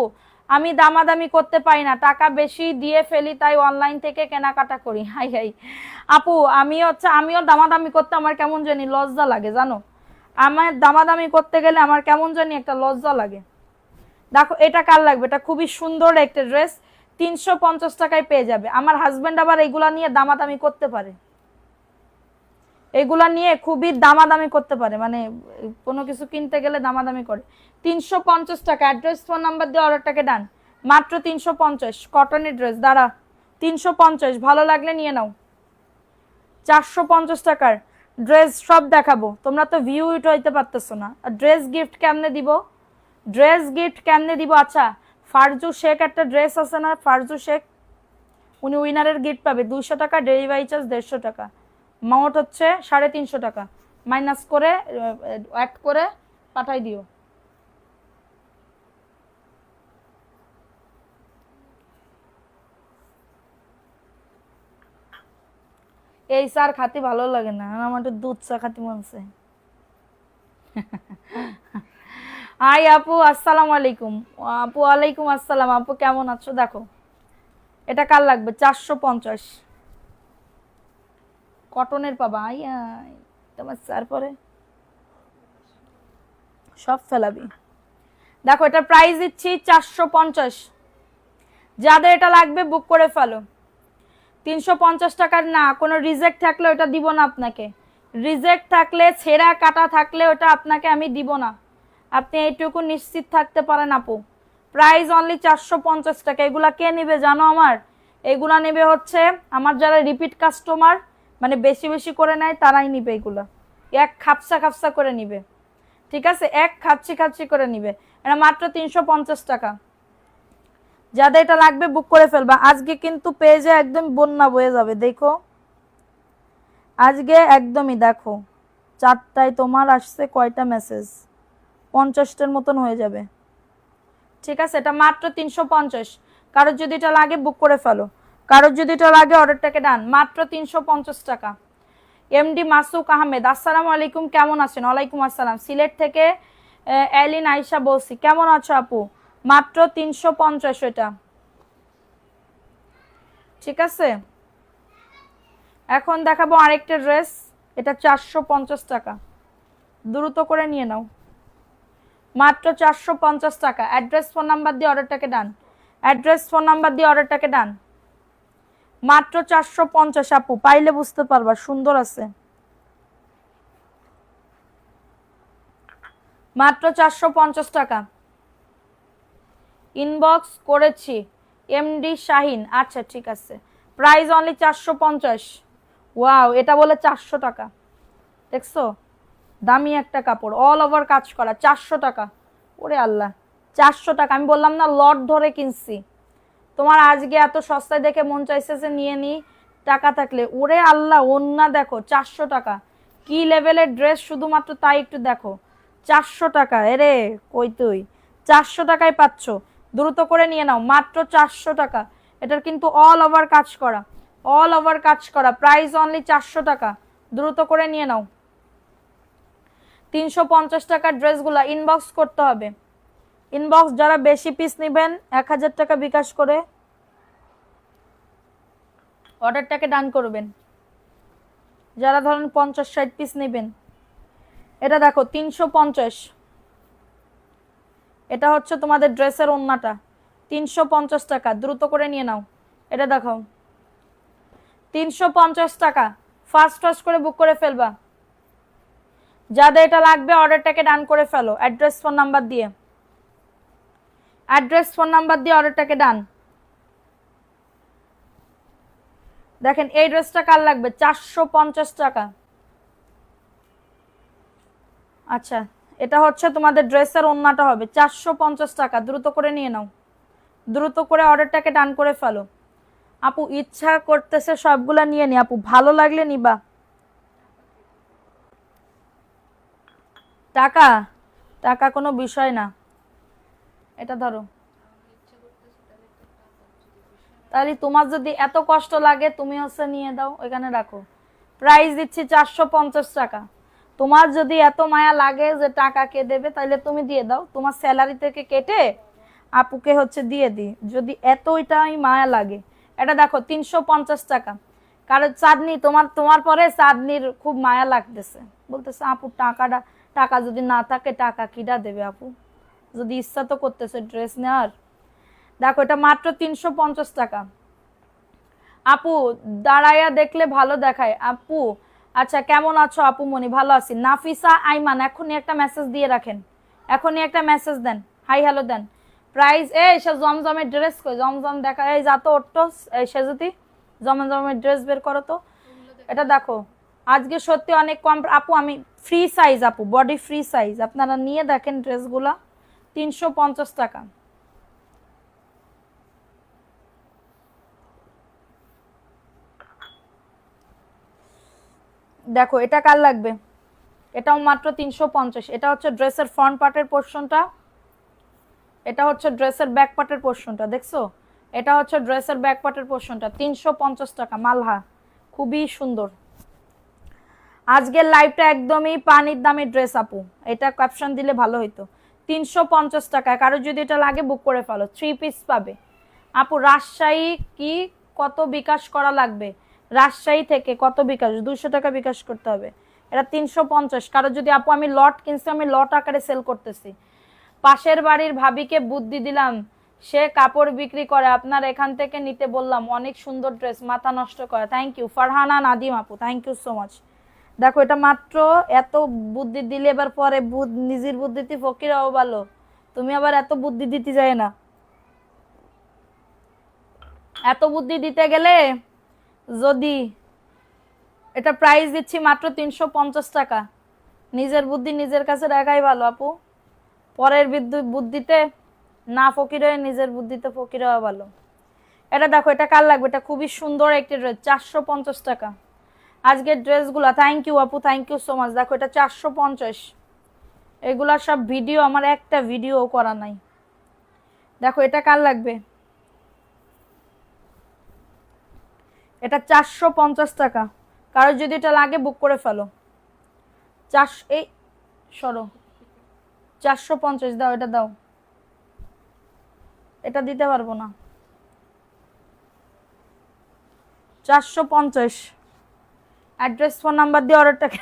আমি দামাদামি করতে পারি না, টাকা বেশি দিয়ে ফেলি, তাই অনলাইন থেকে কেনাকাটা করি। হাই হাই আপু, আমিও দামাদামি করতে আমার কেমন জানি লজ্জা লাগে, জানো, আমার দামাদামি করতে গেলে আমার কেমন জানি একটা লজ্জা লাগে। দেখো এটা কার লাগবে, এটা খুবই সুন্দর একটা ড্রেস, 350 টাকায় পেয়ে যাবে। আমার হাজবেন্ড আবার এগুলা নিয়ে দামাদামি করতে পারে, এগুলা নিয়ে খুবই দামাদামি করতে পারে, মানে কোনো কিছু কিনতে গেলে দামাদামি করে। 350 টাকা, অ্যাড্রেস ফোন নাম্বার দিয়ে অর্ডারটাকে ডান, মাত্র 350। কটনের ড্রেস, দাঁড়া, 350, ভালো লাগলে নিয়ে নাও। 450 টাকার ড্রেস সব দেখাবো, তোমরা তো ভিউ ইট হইতে পারতেছো না। ড্রেস গিফট কেমনে দিব, ড্রেস গিফট কেমনে দিব? আচ্ছা, ফারজু শেখ একটা ড্রেস আছে না, ফারজু শেখ, উনি উইনারের গিফট পাবে 200 টাকা, ডেলিভারি চার্জ 150 টাকা, মোট হচ্ছে 350 টাকা, মাইনাস করে অ্যাড করে পাঠাই দিও। এই চা খাতে ভালো লাগে না, আমার একটু দুধ চা খাতে মনছে। হাই আপু, আসসালামু আলাইকুম। আপু ওয়ালাইকুম আসসালাম, আপু কেমন আছো? দেখো এটা কার লাগবে, 450, কটনের পাবা। আই আই তোমার তারপরে সব ফেলাবি। দেখো এটা প্রাইস দিচ্ছি 450, যাদের এটা লাগবে বুক করে ফেলো। 350 টাকার না, কোনো রিজেক্ট থাকলে ওটা দিব না আপনাকে, রিজেক্ট থাকলে, ছেঁড়া কাটা থাকলে ওটা আপনাকে আমি দিব না, আপনি এইটুকু নিশ্চিত থাকতে পারেন আপু। প্রাইস অনলি 450 টাকা। এগুলা কে নেবে জানো আমার, এগুলা নেবে হচ্ছে আমার যারা রিপিট কাস্টমার, মানে বেশি বেশি করে নেয়, তারাই নিবে এগুলা, এক খাপসা খাপসা করে নিবে। ঠিক আছে, এক খাচ্ছি খাচ্ছি করে নিবে। এটা মাত্র 350 টাকা, যাদের এটা লাগবে বুক করে ফেলবা। আজকে কিন্তু পেজে একদম বন্যা বয়ে যাবে, দেখো আজকে একদমই, দেখো 4টায় তোমার আসছে কয়টা মেসেজ, 50টার মতন হয়ে যাবে। ঠিক আছে, এটা মাত্র 350, কারোর যদি এটা লাগে বুক করে ফেলো, কারোর যদি এটা লাগে অর্ডারটাকে ডান, মাত্র 350 টাকা। এমডি মাসুক আহমেদ, আসসালামু আলাইকুম, কেমন আছেন? ওয়ালাইকুম আসসালাম, সিলেট থেকে এলিন আয়শা বলছি, কেমন আছো আপু? মাত্র 350 এটা। ঠিক আছে, এখন দেখাবো আরেকটা ড্রেস, এটা 450 টাকা, দ্রুত করে নিয়ে নাও, মাত্র 450 টাকা। অ্যাড্রেস ফোন নাম্বার দিয়ে অর্ডারটাকে ডান, অ্যাড্রেস ফোন নাম্বার দিয়ে অর্ডারটাকে ডান, মাত্র 450 আপু, পাইলে বুঝতে পারবা, সুন্দর আছে, মাত্র 450 টাকা। ইনবক্স করেছি এমডি শাহিন, আচ্ছা ঠিক আছে, প্রাইস অনলি 450। ওয়াও, এটা বলে 400 টাকা, দেখছো দামি একটা কাপড়, অল ওভার কাজ করা, 400 টাকা। ওরে আল্লাহ, 400 টাকা। আমি বললাম না লট ধরে কিনছি। তোমার আজকে এত সস্তায় দেখে মন চাইছে যে নিয়ে নি, টাকা থাকলে। ওরে আল্লাহ, ওন্না দেখো 400 টাকা। কি লেভেলের ড্রেস শুধুমাত্র তাই একটু দেখো। 400 টাকা, এরে কই তুই, 400 টাকায় পাচ্ছ। দ্রুত করে নিয়ে নাও, মাত্র 400 টাকা। এটার কিন্তু অল ওভার কাজ করা, অল ওভার কাজ করা, প্রাইস অনলি 400 টাকা। দ্রুত করে নিয়ে নাও। 350 টাকার ড্রেসগুলা ইনবক্স করতে হবে। ইনবক্স যারা বেশি পিস নেবেন 1000 টাকা বিকাশ করে অর্ডারটাকে ডান করবেন। যারা ধরেন 50-60 পিস নেবেন, এটা দেখো 350। এটা হচ্ছে তোমাদের ড্রেসের ওন্নাটা, 350 টাকা। দ্রুত করে নিয়ে নাও। এটা দেখাও, 350 টাকা। ফাস্ট ফাস্ট করে বুক করে ফেলবা। যাদের এটা লাগবে অর্ডারটাকে ডান করে ফেলো অ্যাড্রেস ফোন নাম্বার দিয়ে। অ্যাড্রেস ফোন নাম্বার দিয়ে অর্ডারটাকে ডান। দেখেন এই ড্রেসটা কার লাগবে, 450 টাকা। আচ্ছা, এটা হচ্ছে তোমাদের ড্রেসের ওন্নাটা হবে 450 টাকা। দ্রুত করে নিয়ে নাও, দ্রুত করে অর্ডারটাকে ডান করে ফেলো। আপু ইচ্ছা করতেছে সবগুলা নিয়ে নি, আপু ভালো লাগলে নিবা। টাকা টাকা কোনো বিষয় না। এটা ধরো, তাহলে তোমার যদি এত কষ্ট লাগে তুমি হচ্ছে নিয়ে দাও, ওইখানে রাখো। প্রাইস দিচ্ছি 450 টাকা। তোমার যদি এত মায়া লাগে যে টাকা কে দেবে, তাহলে তুমি দিয়ে দাও, তোমার স্যালারি থেকে কেটে আপুকে হচ্ছে দিয়ে দিই, যদি এতটাই মায়া লাগে। এটা দেখো 350 টাকা। কারণ চাঁদনি, তোমার তোমার পরে চাঁদনির খুব মায়া লাগতেছে, বলতেছে আপু টাকাটা, টাকা যদি না থাকে টাকা কিটা দেবে আপু, যদি ইচ্ছা তো করতেছে ড্রেস নেওয়ার। দেখো এটা মাত্র 350 টাকা। আপু দাঁড়াইয়া দেখলে ভালো দেখায় আপু। আচ্ছা কেমন আছো আপু মনি, ভালো আছি। নাফিসা আইমান এখনই একটা মেসেজ দিয়ে রাখেন, এখনই একটা মেসেজ দেন, হাই হ্যালো দেন। প্রাইস এই সে জমজমের ড্রেস কই, জমজম দেখা, এই যা তো ওঠো এই সেজুতি, জমজমের ড্রেস বের করো তো। এটা দেখো আজকে সত্যি অনেক কম আপু। আমি ফ্রি সাইজ আপু, বডি ফ্রি সাইজ, আপনারা নিয়ে দেখেন ড্রেসগুলা। 350 টাকা। দেখো এটা কার লাগবে, এটাও মাত্র 350। এটা হচ্ছে ড্রেসের ফ্রন্ট পার্টের পোর্শনটা, এটা হচ্ছে ড্রেসের ব্যাক পার্টের পোর্শনটা, দেখছো? এটা হচ্ছে ড্রেসের ব্যাক পার্টের পোর্শনটা, 350 টাকা। মালহা, খুবই সুন্দর। আজকের লাইভটা একদমই পানির দামের ড্রেস আপু, এটা ক্যাপশন দিলে ভালো হইতো। 350 টাকায় কারো যদি এটা লাগে বুক করে ফেলো, 3 পিস পাবে। আপু রাজশাহী কি কত বিকাশ করা লাগবে? রাজশাহী থেকে কত বিকাশ? 200 টাকা বিকাশ করতে হবে। এটা 350। কারো যদি আপু, আমি লট কিনছি, আমি লট আকারে সেল করতেছি। পাশের বাড়ির ভাবিকে বুদ্ধি দিলাম, সে কাপড় বিক্রি করে, আপনার এখান থেকে নিতে বললাম, অনেক সুন্দর ড্রেস, মাথা নষ্ট করে। থ্যাংক ইউ ফারহানা নাদিম আপু, থ্যাংক ইউ সো মাচ। দেখো এটা মাত্র, এত বুদ্ধি দিলে এবার পরে নিজের বুদ্ধিতে ফকিরাও ভালো, তুমি আবার এত বুদ্ধি দিতে যায় না। এত বুদ্ধি দিতে গেলে যদি, এটা প্রাইস দিচ্ছি মাত্র 350 টাকা। নিজের বুদ্ধি নিজের কাছে রাখাই ভালো আপু, পরের বুদ্ধিতে না ফকির হয়ে নিজের বুদ্ধিতে ফকির হওয়া ভালো। এটা দেখো এটা কার লাগবে, এটা খুবই সুন্দর একটি ড্রেস, 450 টাকা। আজকের ড্রেসগুলা, থ্যাংক ইউ আপু, থ্যাংক ইউ সো মাচ। দেখো এটা 450। এগুলা সব ভিডিও, আমার একটা ভিডিও করা নাই। দেখো এটা কার লাগবে, এটা 450 টাকা। কারো যদি এটা লাগে বুক করে ফেলো। 400, এই সরো, 450 দাও, এটা দাও। এটা দিতে পারবো না, 450। অ্যাড্রেস ফোন নাম্বার দিয়ে অর্ডারটাকে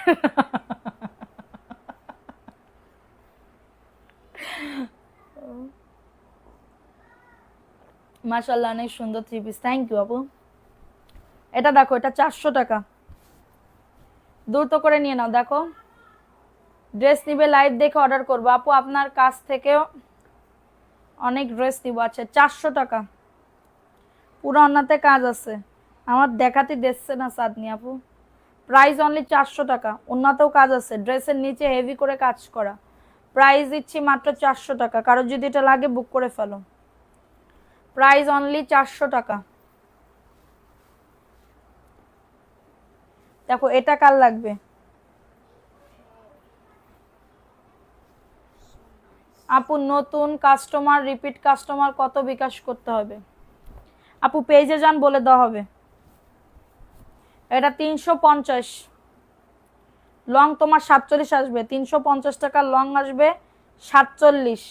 মাশাআল্লাহ অনেক সুন্দর 3 পিস, থ্যাংক ইউ আপু। এটা দেখো এটা 400 টাকা। দ্রুত করে নিয়ে নাও। দেখো ড্রেস নিবে লাইভ দেখে অর্ডার করবো আপু, আপনার কাছ থেকেও অনেক ড্রেস নিব। আচ্ছা 400 টাকা, পুরো অন্যতে কাজ আছে, আমার দেখাতে দিচ্ছে না চাঁদনি আপু। প্রাইস অনলি 400 টাকা। ওন্নাতেও কাজ আছে, ড্রেসের নিচে হেভি করে কাজ করা। প্রাইস দিচ্ছি মাত্র 400 টাকা। কারো যদি এটা লাগে বুক করে ফেলো। প্রাইস অনলি 400 টাকা। দেখো এটা কার লাগবে? আপু নতুন কাস্টমার, রিপিট কাস্টমার কত বিকাশ করতে হবে? আপু পেজে যান, বলে দেওয়া হবে। এটা 350, লং তোমার 47 আসবে। 350 টাকা লং আসবে, 47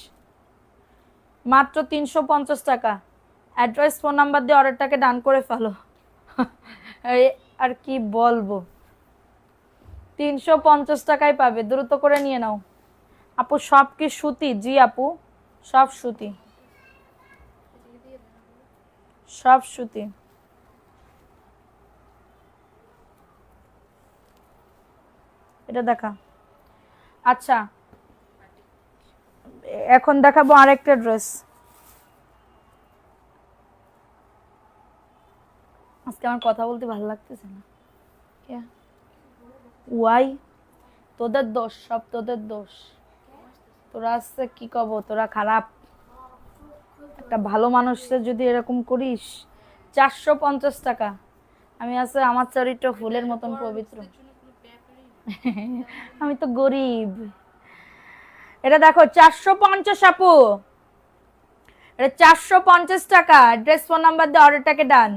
মাত্র 350 টাকা। অ্যাড্রেস ফোন নাম্বার দিয়ে অর্ডারটাকে ডান করে ফেলো। আর কি বলবো, 350 টাকায় পাবে, দ্রুত করে নিয়ে নাও। আপু সব কি সুতি? জি আপু, সব সুতি, সব সুতি। এটা দেখা। আচ্ছা, এখন দেখাবো আরেকটা ড্রেস। আজকে আমার কথা বলতে ভালো লাগতেছে না। ওয়াই? তোদের দোষ, সব তোদের দোষ। তোরা আসছে কি কব, তোরা খারাপ। একটা ভালো মানুষের যদি এরকম করিস। 450 টাকা। আমি আছে, আমার চরিত্র ফুলের মতন পবিত্র। আমি তো গরিব। এটা দেখো 450 আপু, এটা 450 টাকা। অ্যাড্রেস ফোন নাম্বার দিয়ে অর্ডারটাকে ডান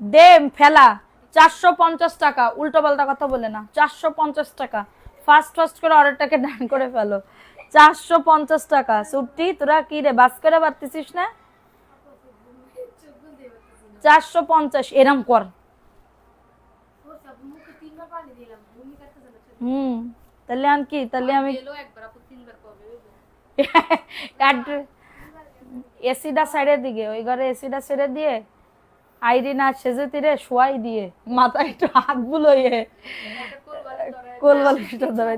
দেম ফেলা। 450 টাকা, উল্টো পাল্টা কথা বলে না। 450 টাকা, ফার্স্ট ফার্স্ট করে অর্ডারটাকে ডান করে ফেলো। 450 টাকা। সুট্টি তোরা কি রে, বাস করে পারতেছিস না? 450 এরম কর। তাহলে আর কি, তাহলে আমি এসিটা সাইডে দিকে, ওই ঘরে এসিটা ছেড়ে দিয়ে আইরিনা সেজে তীরে শোয়াই দিয়ে মাথায় একটু হাত বুলোইয়ে কোলবালিশটা ধরে।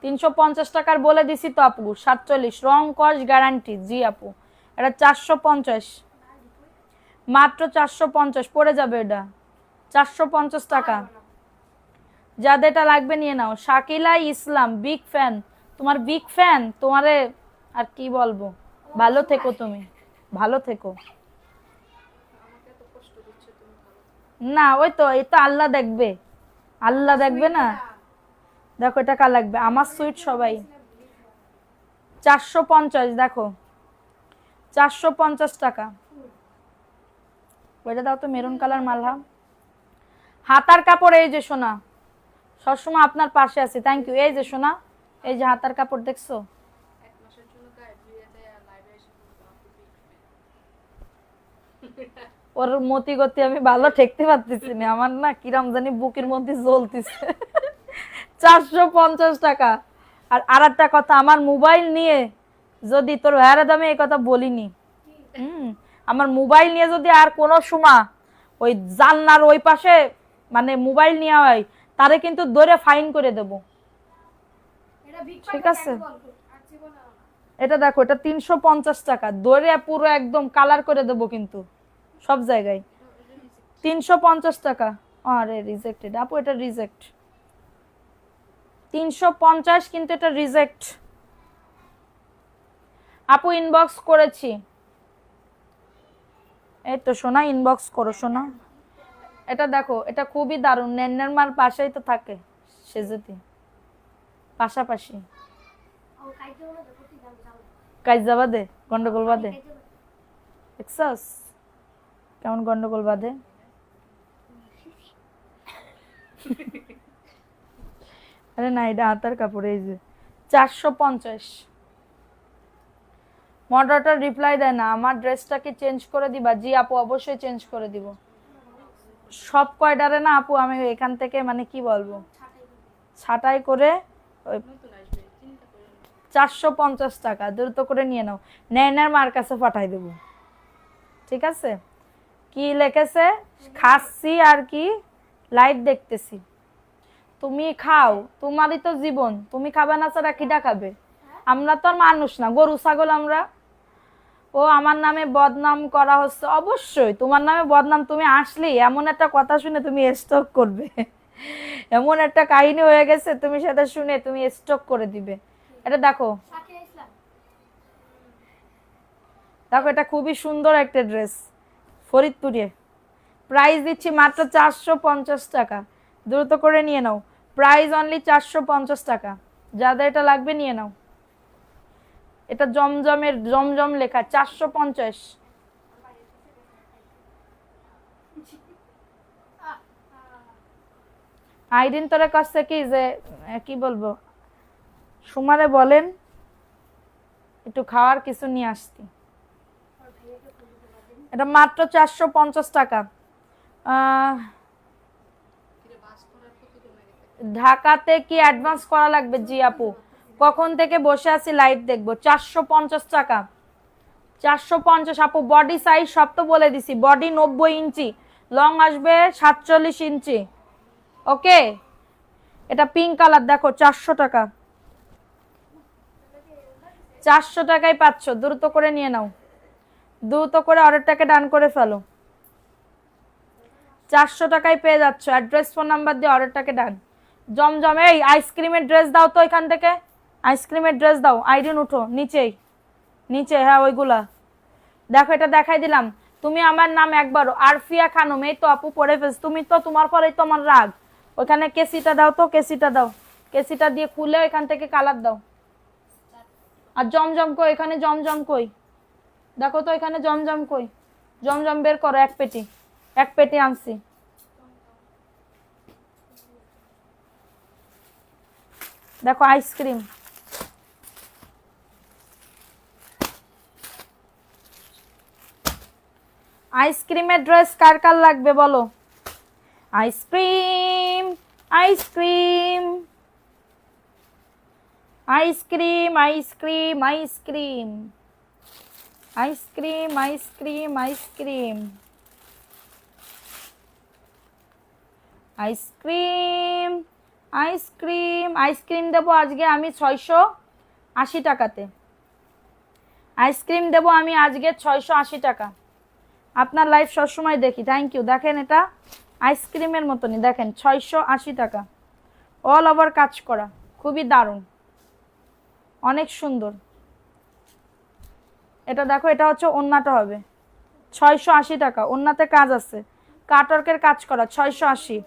350 টাকার বলে দিছি তো আপু। 47 রং কস গ্যারান্টি। জি আপু, এটা 450, মাত্র 450 পড়ে যাবে। এটা 450 টাকা। যাদের এটা লাগবে নিয়ে নাও। শাকিলা ইসলাম, বিগ ফ্যান। তোমার বিগ ফ্যান, তোমারে আর কি বলবো। ভালো থেকো তুমি, ভালো থেকো। না ওই তো, এই তো আল্লাহ দেখবে, আল্লাহ দেখবে না। দেখো এটা কার লাগবে? আমার সুইট সবাই। 450 দেখো, 450 টাকা। ওইটা দাও তো, মেরুন কালার মালহা। হাতার কাপড় এই যে সোনা, সবসময় আপনার পাশে আছি। Thank you. এই যে সোনা, এই যে হাতার কাপড় দেখছো। ওর মতি গতি আমি ভালো ঠেকতে পারতেছি না। আমার না কিরম জানি বুকের মধ্যে জ্বলতেছে। 450 টাকা। আর আরেকটা কথা, আমার মোবাইল নিয়ে যদি, তোর ভাইয়ার দামে এই কথা বলিনি। আমার মোবাইল নিয়ে যদি আর কোনো সময় ওই জানলার ওই পাশে মানে মোবাইল নিয়ে হয়, তারে কিন্তু ধরে ফাইন করে দেব। ঠিক আছে? এটা দেখো, এটা 350 টাকা। ধরে পুরো একদম কালার করে দেব কিন্তু সব জায়গায়। 350 টাকা। আরে রিজেক্টেড আপু, এটা রিজেক্ট। 350 কিন্তু এটা রিজেক্ট। আপু ইনবক্স করেছি। এই তো সোনা, ইনবক্স করো সোনা। এটা দেখো, এটা খুবই দারুণ। নেন্নের মার পাশেই তো থাকে সেজুতি, পাশাপাশি। কাজ বাদে গন্ডগোল বাদে। দেখছস কেমন গন্ডগোল বাদে। আরে না, এটা হাতার কাপড়। এই যে 450। মডারেটর রিপ্লাই দেয় না, আমার ড্রেসটা কি চেঞ্জ করে দিবা? জি আপু, অবশ্যই চেঞ্জ করে দিব। সব কয়টারে না আপু আমি এখান থেকে মানে কি বলবো, ছাটাই করে 450 টাকা। দ্রুত করে নিয়ে নাও, নেনার মার কাছে পাঠাই দেব। ঠিক আছে? কি লিখেছে? খাচ্ছি আর কি লাইট দেখতেছি। তুমি খাও, তোমারই তো জীবন। তুমি খাবে না ছাড়া কিটা খাবে? আমরা তো আর মানুষ না, গরু ছাগল আমরা। ও আমার নামে বদনাম করা হচ্ছে, অবশ্যই তোমার নামে বদনাম, তুমি আসলেই এমন একটা কথা শুনে তুমি স্টক করবে, এমন একটা কাহিনী হয়ে গেছে তুমি সেটা শুনে তুমি স্টক করে দিবে। এটা দেখো, দেখো এটা খুবই সুন্দর একটা ড্রেস, ফরিদপুরে প্রাইস দিচ্ছি মাত্র 450 টাকা। দ্রুত করে নিয়ে নাও, প্রাইস অনলি 450 টাকা। যাদের এটা লাগবে নিয়ে নাও। এটা জমজমের জমজম লেখা, 450। আইরিন তোর কাছে কি যে কি বলবো, সুমারে বলেন একটু খাওয়ার কিছু নিয়ে আসতি। এটা মাত্র 450 টাকা। ঢাকাতে কি অ্যাডভান্স করা লাগবে? জি আপু, কখন থেকে বসে আছি লাইভ দেখবো। 450 টাকা, 450 আপু। বডি সাইজ সব তো বলে দিছি, বডি 90 ইঞ্চি, লং আসবে 47 ইঞ্চি। ওকে, এটা পিঙ্ক কালার, দেখো 400 টাকা, 400 টাকায় পাচ্ছ। দ্রুত করে নিয়ে নাও, দ্রুত করে অর্ডারটাকে ডান করে ফেলো। 400 টাকায় পেয়ে যাচ্ছ। অ্যাড্রেস ফোন নাম্বার দিয়ে অর্ডারটাকে ডান। জমজম, এই আইসক্রিমের ড্রেস দাও তো এখান থেকে, আইসক্রিমের ড্রেস দাও। আইরিন উঠো নিচেই, নিচে, হ্যাঁ ওইগুলা দেখো। এটা দেখাই দিলাম। তুমি আমার নাম একবারও, আরফিয়া খানম, এই তো আপু পড়ে ফেলছ তুমি তো, তোমার পরেই তো আমার রাগ। ওখানে কেসিটা দাও তো, কেসিটা দাও, কেসিটা দিয়ে খুলে এখান থেকে কালার দাও। আর জমজম কই, এখানে জমজম কই, দেখো তো এখানে জমজম কই, জমজম বের করো। এক পেটি, এক পেটি আনছি। দেখো আইসক্রিম, আইসক্রিমের ড্রেস কার কার লাগবে বলো। Ice cream, ice cream, ice cream, ice cream, ice cream, ice cream, ice cream, ice cream, ice cream, ice cream, ice cream দেবো আজকে আমি 680 টাকাতে। আইসক্রিম দেবো আমি আজকে 680 টাকা। আপনার লাইভ সবসময় দেখি, থ্যাংক ইউ। দেখেন এটা আইসক্রিমের মতনই, দেখেন 680 টাকা, অল ওভার কাজ করা, খুবই দারুণ, অনেক সুন্দর। এটা দেখো, এটা হচ্ছে ওন্নাটা হবে 680 টাকা, ওন্নাতে কাজ আছে, কাটওয়ার্কের কাজ করা 680।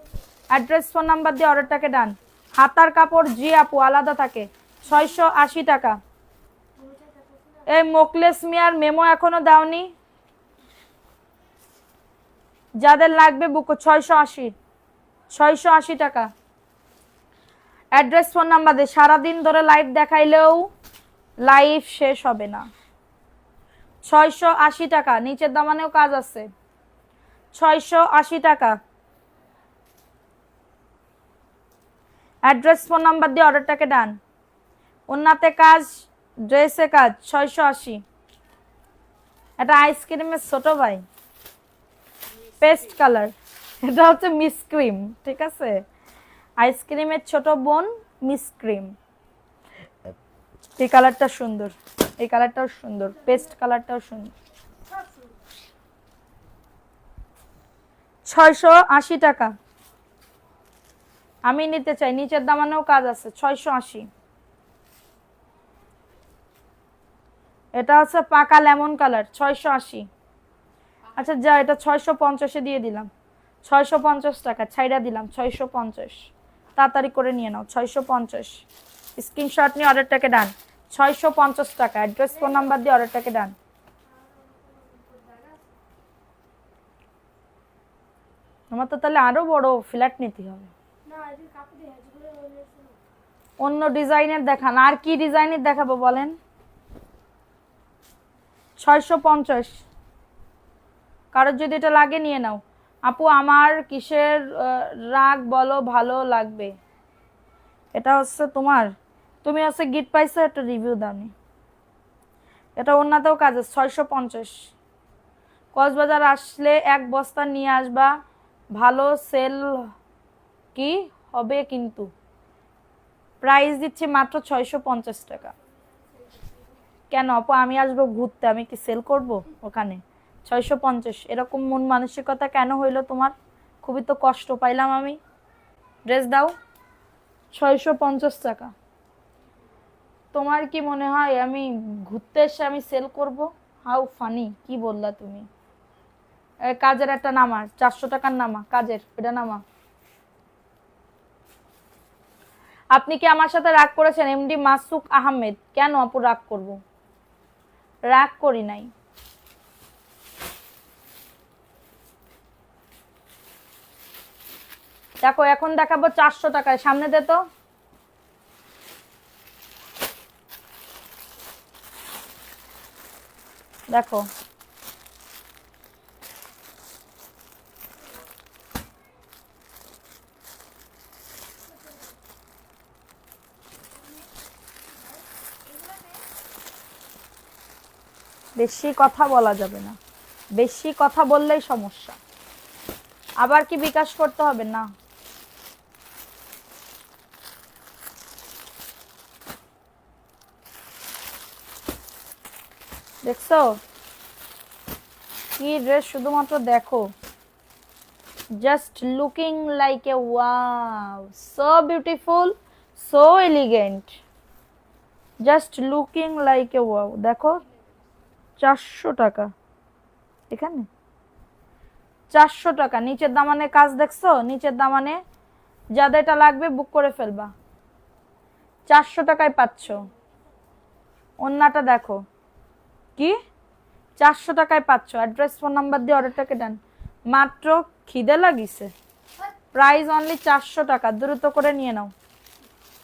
অ্যাড্রেস ফোন নাম্বার দিয়ে অর্ডারটাকে ডান। হাতার কাপড় জি আপু আলাদা থাকে, 680 টাকা। এই মোকলেস মিয়ার মেমো এখনো দাওনি, যাদের লাগবে বুক 680, 680 টাকা। অ্যাড্রেস ফোন নাম্বার দিয়ে সারাদিন ধরে লাইভ দেখাইলেও লাইভ শেষ হবে না। 680 টাকা, নিচের দামানেও কাজ আছে, 680 টাকা। অ্যাড্রেস ফোন নাম্বার দিয়ে অর্ডারটাকে ডান। ওন্নাতে কাজ, ড্রেসে কাজ, 680। এটা আইসক্রিমের ছোট ভাই, পেস্ট কালার, এটা হচ্ছে মিস ক্রিম, ঠিক আছে, আইসক্রিমের ছোট বোন মিস ক্রিম। এই কালারটা সুন্দর, এই কালারটাও সুন্দর, পেস্ট কালারটাও সুন্দর। 680 টাকা আমি নিতে চাই, নিচের দামানেও কাজ আছে, 680। এটা হচ্ছে পাকা লেমন কালার, 680। আচ্ছা যা, এটা 650-এ দিয়ে দিলাম, 650 টাকা ছাইড়া দিলাম, 650। তাড়াতাড়ি করে নিয়ে নাও, 650। স্ক্রিনশট নিয়ে অর্ডারটাকে ডান, 650 টাকা। অ্যাড্রেস ফোন নাম্বার দিয়ে অর্ডারটাকে ডান। আমার তো তাহলে আরো বড় ফ্ল্যাট নিতে হবে। অন্য ডিজাইনের দেখান, আর কি ডিজাইনের দেখাবো বলেন। 650, কারোর যদি এটা লাগে নিয়ে নাও। আপু আমার কিসের রাগ বলো, ভালো লাগবে। এটা হচ্ছে তোমার, তুমি হচ্ছে গিফট পাইছো, একটা রিভিউ দাওনি। এটা অন্যতেও কাজ আছে, 650। কক্সবাজার আসলে এক বস্তা নিয়ে আসবা, ভালো সেল কি হবে কিন্তু। প্রাইস দিচ্ছি মাত্র 650 টাকা। কেন আপু, আমি আসবো ঘুরতে, আমি কি সেল করব ওখানে? 650 এরকম মন মানসিকতা কেন হইলো তোমার? খুবই তো কষ্ট পাইলাম আমি। ড্রেস দাও। 650 টাকা। তোমার কি মনে হয় আমি ঘুরতে এসে আমি সেল করব? হাউ ফানি, কি বললা তুমি? কাজের একটা নামা, 400 টাকার নামা, কাজের এটা নামা। আপনি কি আমার সাথে রাগ করেছেন এমডি মাসুক আহমেদ? কেন আপু রাগ করব? রাগ করি নাই। দেখো এখন দেখাবো 400 টাকায়, সামনে দে তো। দেখো বেশি কথা বলা যাবে না, বেশি কথা বললেই সমস্যা। আবার কি বিকাশ করতে হবে? না। দেখছো কি ড্রেস, শুধুমাত্র দেখো। Just looking like a wow, so beautiful, so elegant, just looking like a wow. দেখো 400 টাকা, এখানে 400 টাকা। নিচের দামানে কাজ দেখছো? নিচের দামানে যাদের এটা লাগবে বুক করে ফেলবা। 400 টাকায় পাচ্ছ। ওন্নাটা দেখো কি, 400 টাকায় পাচ্ছ। অ্যাড্রেস ফোন নাম্বার দিয়ে অর্ডারটাকে ডান। মাত্র খিদে লাগিছে। প্রাইস অনলি 400 টাকা, দ্রুত করে নিয়ে নাও।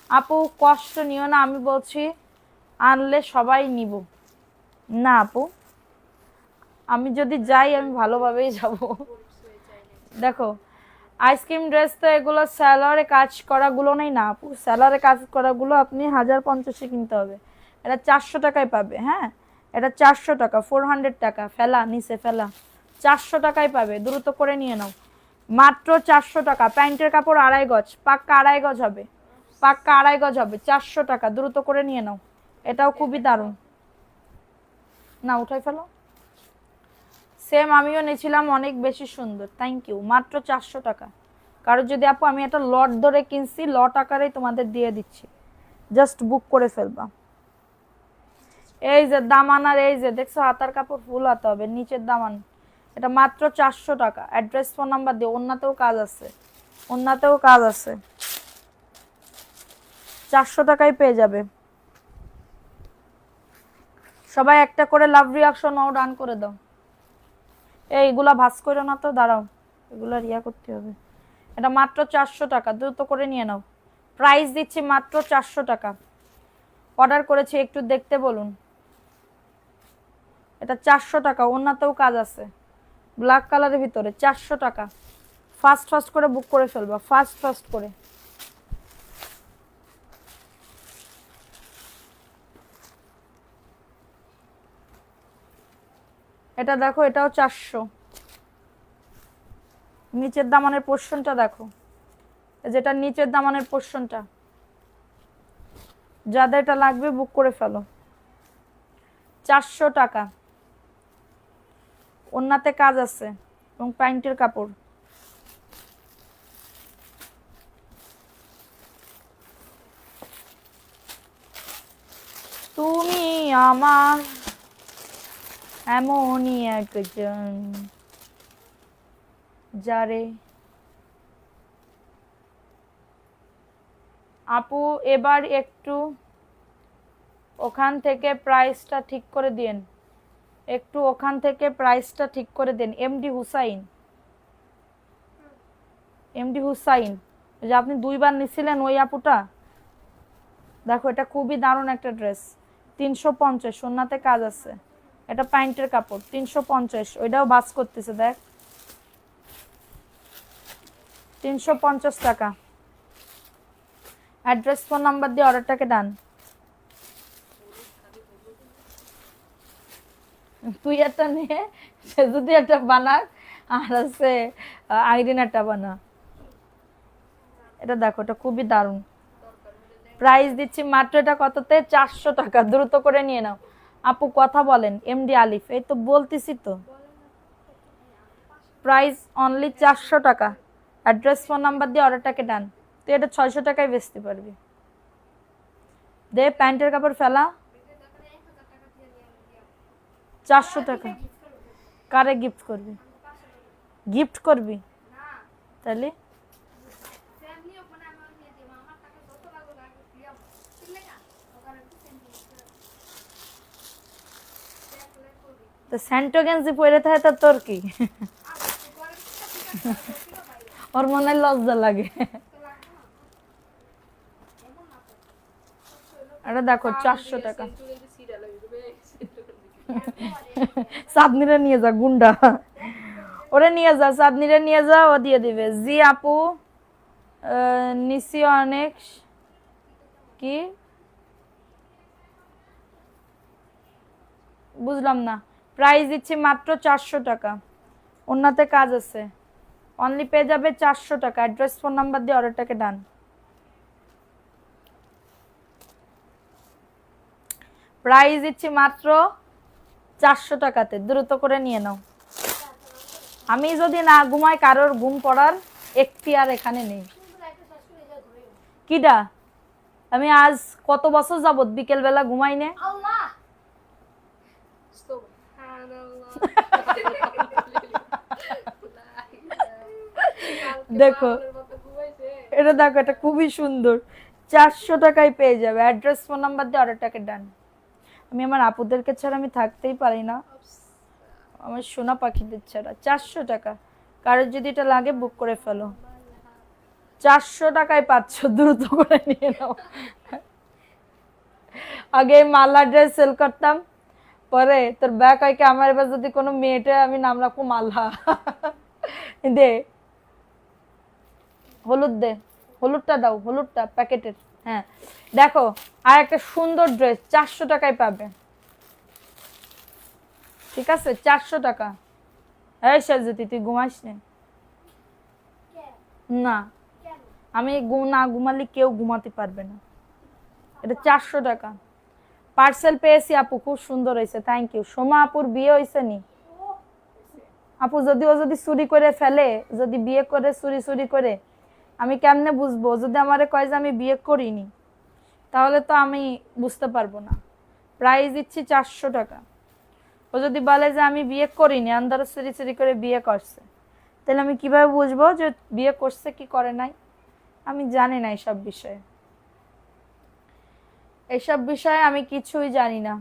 আপু কষ্ট নিও না, আমি বলছি আনলে সবাই নিব। না আপু, আমি যদি যাই আমি ভালোভাবেই যাব। দেখো আইসক্রিম ড্রেস তো এগুলো স্যালোয়ারে কাজ করাগুলো নেই না আপু, স্যালোয়ারে কাজ করাগুলো আপনি 1050-এ কিনতে হবে। এটা 400 টাকায় পাবে। হ্যাঁ, এটা 400 টাকা, 400 টাকা। ফেলা নিচে ফেলা, 400 টাকায় পাবে, দ্রুত করে নিয়ে নাও। মাত্র 400 টাকা। প্যান্টের কাপড় 2.5 গজ, পাক্কা 2.5 গজ হবে, পাক্কা 2.5 গজ হবে। 400 টাকা, দ্রুত করে নিয়ে নাও। এটাও খুবই দারুণ। না উঠাই ফেলো। সেম আমিও নিয়েছিলাম, অনেক বেশি সুন্দর। Thank you. মাত্র 400 টাকা। কারো যদি আপু, আমি একটা লট ধরে কিনছি, লট আকারেই তোমাদের দিয়ে দিচ্ছি, জাস্ট বুক করে ফেলবা। এই যে দামান, আর এই যে দেখছো হাতার কাপড় ফুল হাতে হবে, নিচের দামান। এটা মাত্র 400 টাকা। অ্যাড্রেস ফোন নাম্বার দিয়ে। ওন্নাতেও কাজ আছে, ওন্নাতেও কাজ আছে। 400 টাকায় পেয়ে যাবে। সবাই একটা করে লাভ রিয়াকশন ও ডান করে দাও। এইগুলা ভাস করো না তো, দাঁড়াও, এগুলা রিয়া করতে হবে। এটা মাত্র 400 টাকা, দ্রুত করে নিয়ে নাও। প্রাইস দিচ্ছি মাত্র 400 টাকা। অর্ডার করেছি, একটু দেখতে বলুন। এটা 400 টাকা, ওন্নাতেও কাজ আছে, ব্ল্যাক কালারের ভিতরে। 400 টাকা। ফাস্ট ফাস্ট করে বুক করে ফেলবা, ফাস্ট ফাস্ট করে। এটা দেখো, এটাও 400। নিচের দামানের পোর্শনটা দেখো, যেটা নিচের দামানের পোর্শনটা। যাদের এটা লাগবে বুক করে ফেলো। 400 টাকা। ওন্নাতে কাজ আছে এবং প্যান্টের কাপড়। তুমি আমার এমনই একজন যারে। আপু এবার একটু ওখান থেকে প্রাইসটা ঠিক করে দিন, একটু ওখান থেকে প্রাইসটা ঠিক করে দেন। এমডি হুসাইন, এমডি হুসাইন, যে আপনি 2বার নিছিলেন ওই আপুটা। দেখো এটা খুবই দারুণ একটা ড্রেস। 350, ওন্নাতে কাজ আছে। এটা প্যান্টের কাপড়। 350, ওইটাও বাস করতেছে দেখ। 350 টাকা। অ্যাড্রেস ফোন নাম্বার দিয়ে অর্ডারটাকে ডান। তুই একটা নিয়ে সে যদি একটা বানাক, আর আছে আইরিন একটা বানা। এটা দেখো, এটা খুবই দারুণ। প্রাইস দিচ্ছি মাত্র, এটা কততে? 400 টাকা, দ্রুত করে নিয়ে নাও। আপু কথা বলেন, এমডি আলিফ, এই তো বলতেছি তো। প্রাইস অনলি 400 টাকা, অ্যাড্রেস ফোন নাম্বার দিয়ে অর্ডারটাকে ডান। তুই এটা 600 টাকায় বেচতে পারবি। দে প্যান্টের কাপড় ফেলা। 400 টাকা। কারে গিফট করবি? গিফট করবি তাহলে? তো স্যান্টো গেঞ্জি পরে থাকে তো তোর কি? ওর মনে হয় লজ্জা লাগে। এটা দেখো 400 টাকা। চাঁদনিরে নিয়ে যা গুন্ডা, ওরে নিয়ে যা, চাঁদনিরে নিয়ে যা, ও দিয়ে দিবে। জি আপু নিচি অনেক কি বুঝলাম না। প্রাইস দিচ্ছি মাত্র 400 টাকা, ওনাতে কাজ আছে। অনলি পেয়ে যাবে 400 টাকা, অ্যাড্রেস ফোন নাম্বার দিয়ে অর্ডারটাকে ডান। প্রাইস দিচ্ছি মাত্র 400 টাকাতে, দ্রুত করে নিয়ে নাও। আমি যদি না ঘুমাই, কারোর ঘুম পড়ার একটি আর এখানে নেই। কিডা? আমি আজ কত বছর যাবত বিকেল বেলা ঘুমাই না। দেখো এটা, দেখো এটা খুবই সুন্দর, 400 টাকায় পেয়ে যাবে, অ্যাড্রেস ফোন নাম্বার দিয়ে অর্ডারটাকে ডান। আমি আমার আপুদেরকে ছাড়া আমি থাকতেই পারি না, আমার সোনা পাখিদের ছাড়া। 400 টাকা, কারোর যদি এটা লাগে বুক করে ফেলো। 400 টাকায় পাচ্ছ, দ্রুত করে নিয়ে নাও। আগে মালা ড্রেস সেল করতাম, পরে তোর ব্যাগ হয় কি, আমার এবার যদি কোনো মেয়েটা আমি নাম রাখবো মালা। দে হলুদ, দে হলুদটা দাও, হলুদটা প্যাকেটের। হ্যাঁ দেখো, আর একটা সুন্দর ড্রেস 400 টাকায় পাবে। ঠিক আছে 400 টাকা। এই সাজুতি, তুই ঘুমাস না? আমি না ঘুমালে কেউ ঘুমাতে পারবে না। এটা 400 টাকা। পার্সেল পেয়েছি আপু, খুব সুন্দর হয়েছে, থ্যাংক ইউ। সোমা আপুর বিয়ে হয়েছে নি আপু? যদি চুরি করে ফেলে, যদি বিয়ে করে চুরি করে, আমি কেমনে বুঝবো? যদি আমারে কয় যে আমি বিয়ে করিনি, তাহলে তো আমি বুঝতে পারবো না। প্রাইস দিচ্ছি 400 টাকা। ও যদি বলে যে আমি বিয়ে করিনি, আন্দারে চুরি করে বিয়ে করছে, তাহলে আমি কিভাবে বুঝবো যে বিয়ে করছে কি করে নাই? আমি জানি না এইসব বিষয়ে, এইসব বিষয়ে আমি কিছুই জানি না।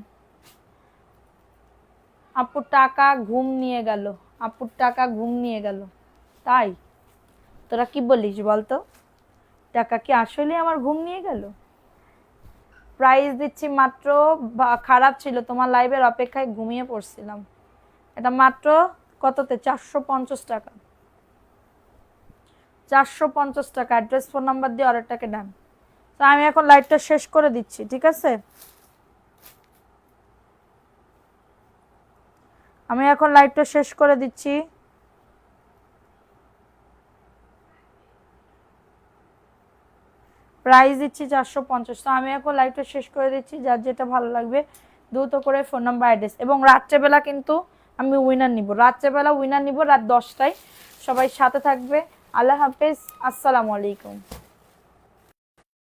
আপুর টাকা ঘুম নিয়ে গেল, আপুর টাকা ঘুম নিয়ে গেল, তাই তোরা কি বলিস বলতো? টাকা কি আসলে আমার ঘুম নিয়ে গেল? প্রাইস দিচ্ছি মাত্র, খারাপ ছিল তোমার লাইভের অপেক্ষায়, ঘুমিয়ে পড়ছিলাম। এটা মাত্র কততে? 450 টাকা। 450 টাকা, অ্যাড্রেস ফোন নাম্বার দিয়ে অর্ডারটাকে ডান। তো আমি এখন লাইভটা শেষ করে দিচ্ছি, ঠিক আছে? আমি এখন লাইভটা শেষ করে দিচ্ছি। প্রাইস দিচ্ছি 450। তো আমি এখন লাইভটা শেষ করে দিচ্ছি, যার যেটা ভালো লাগবে দ্রুত করে ফোন নাম্বার, অ্যাড্রেস, এবং রাত্রেবেলা কিন্তু আমি উইনার নিব, রাত্রেবেলা উইনার নিব রাত 10টায়। সবাই সাথে থাকবে। আল্লাহ হাফেজ, আসসালামু আলাইকুম।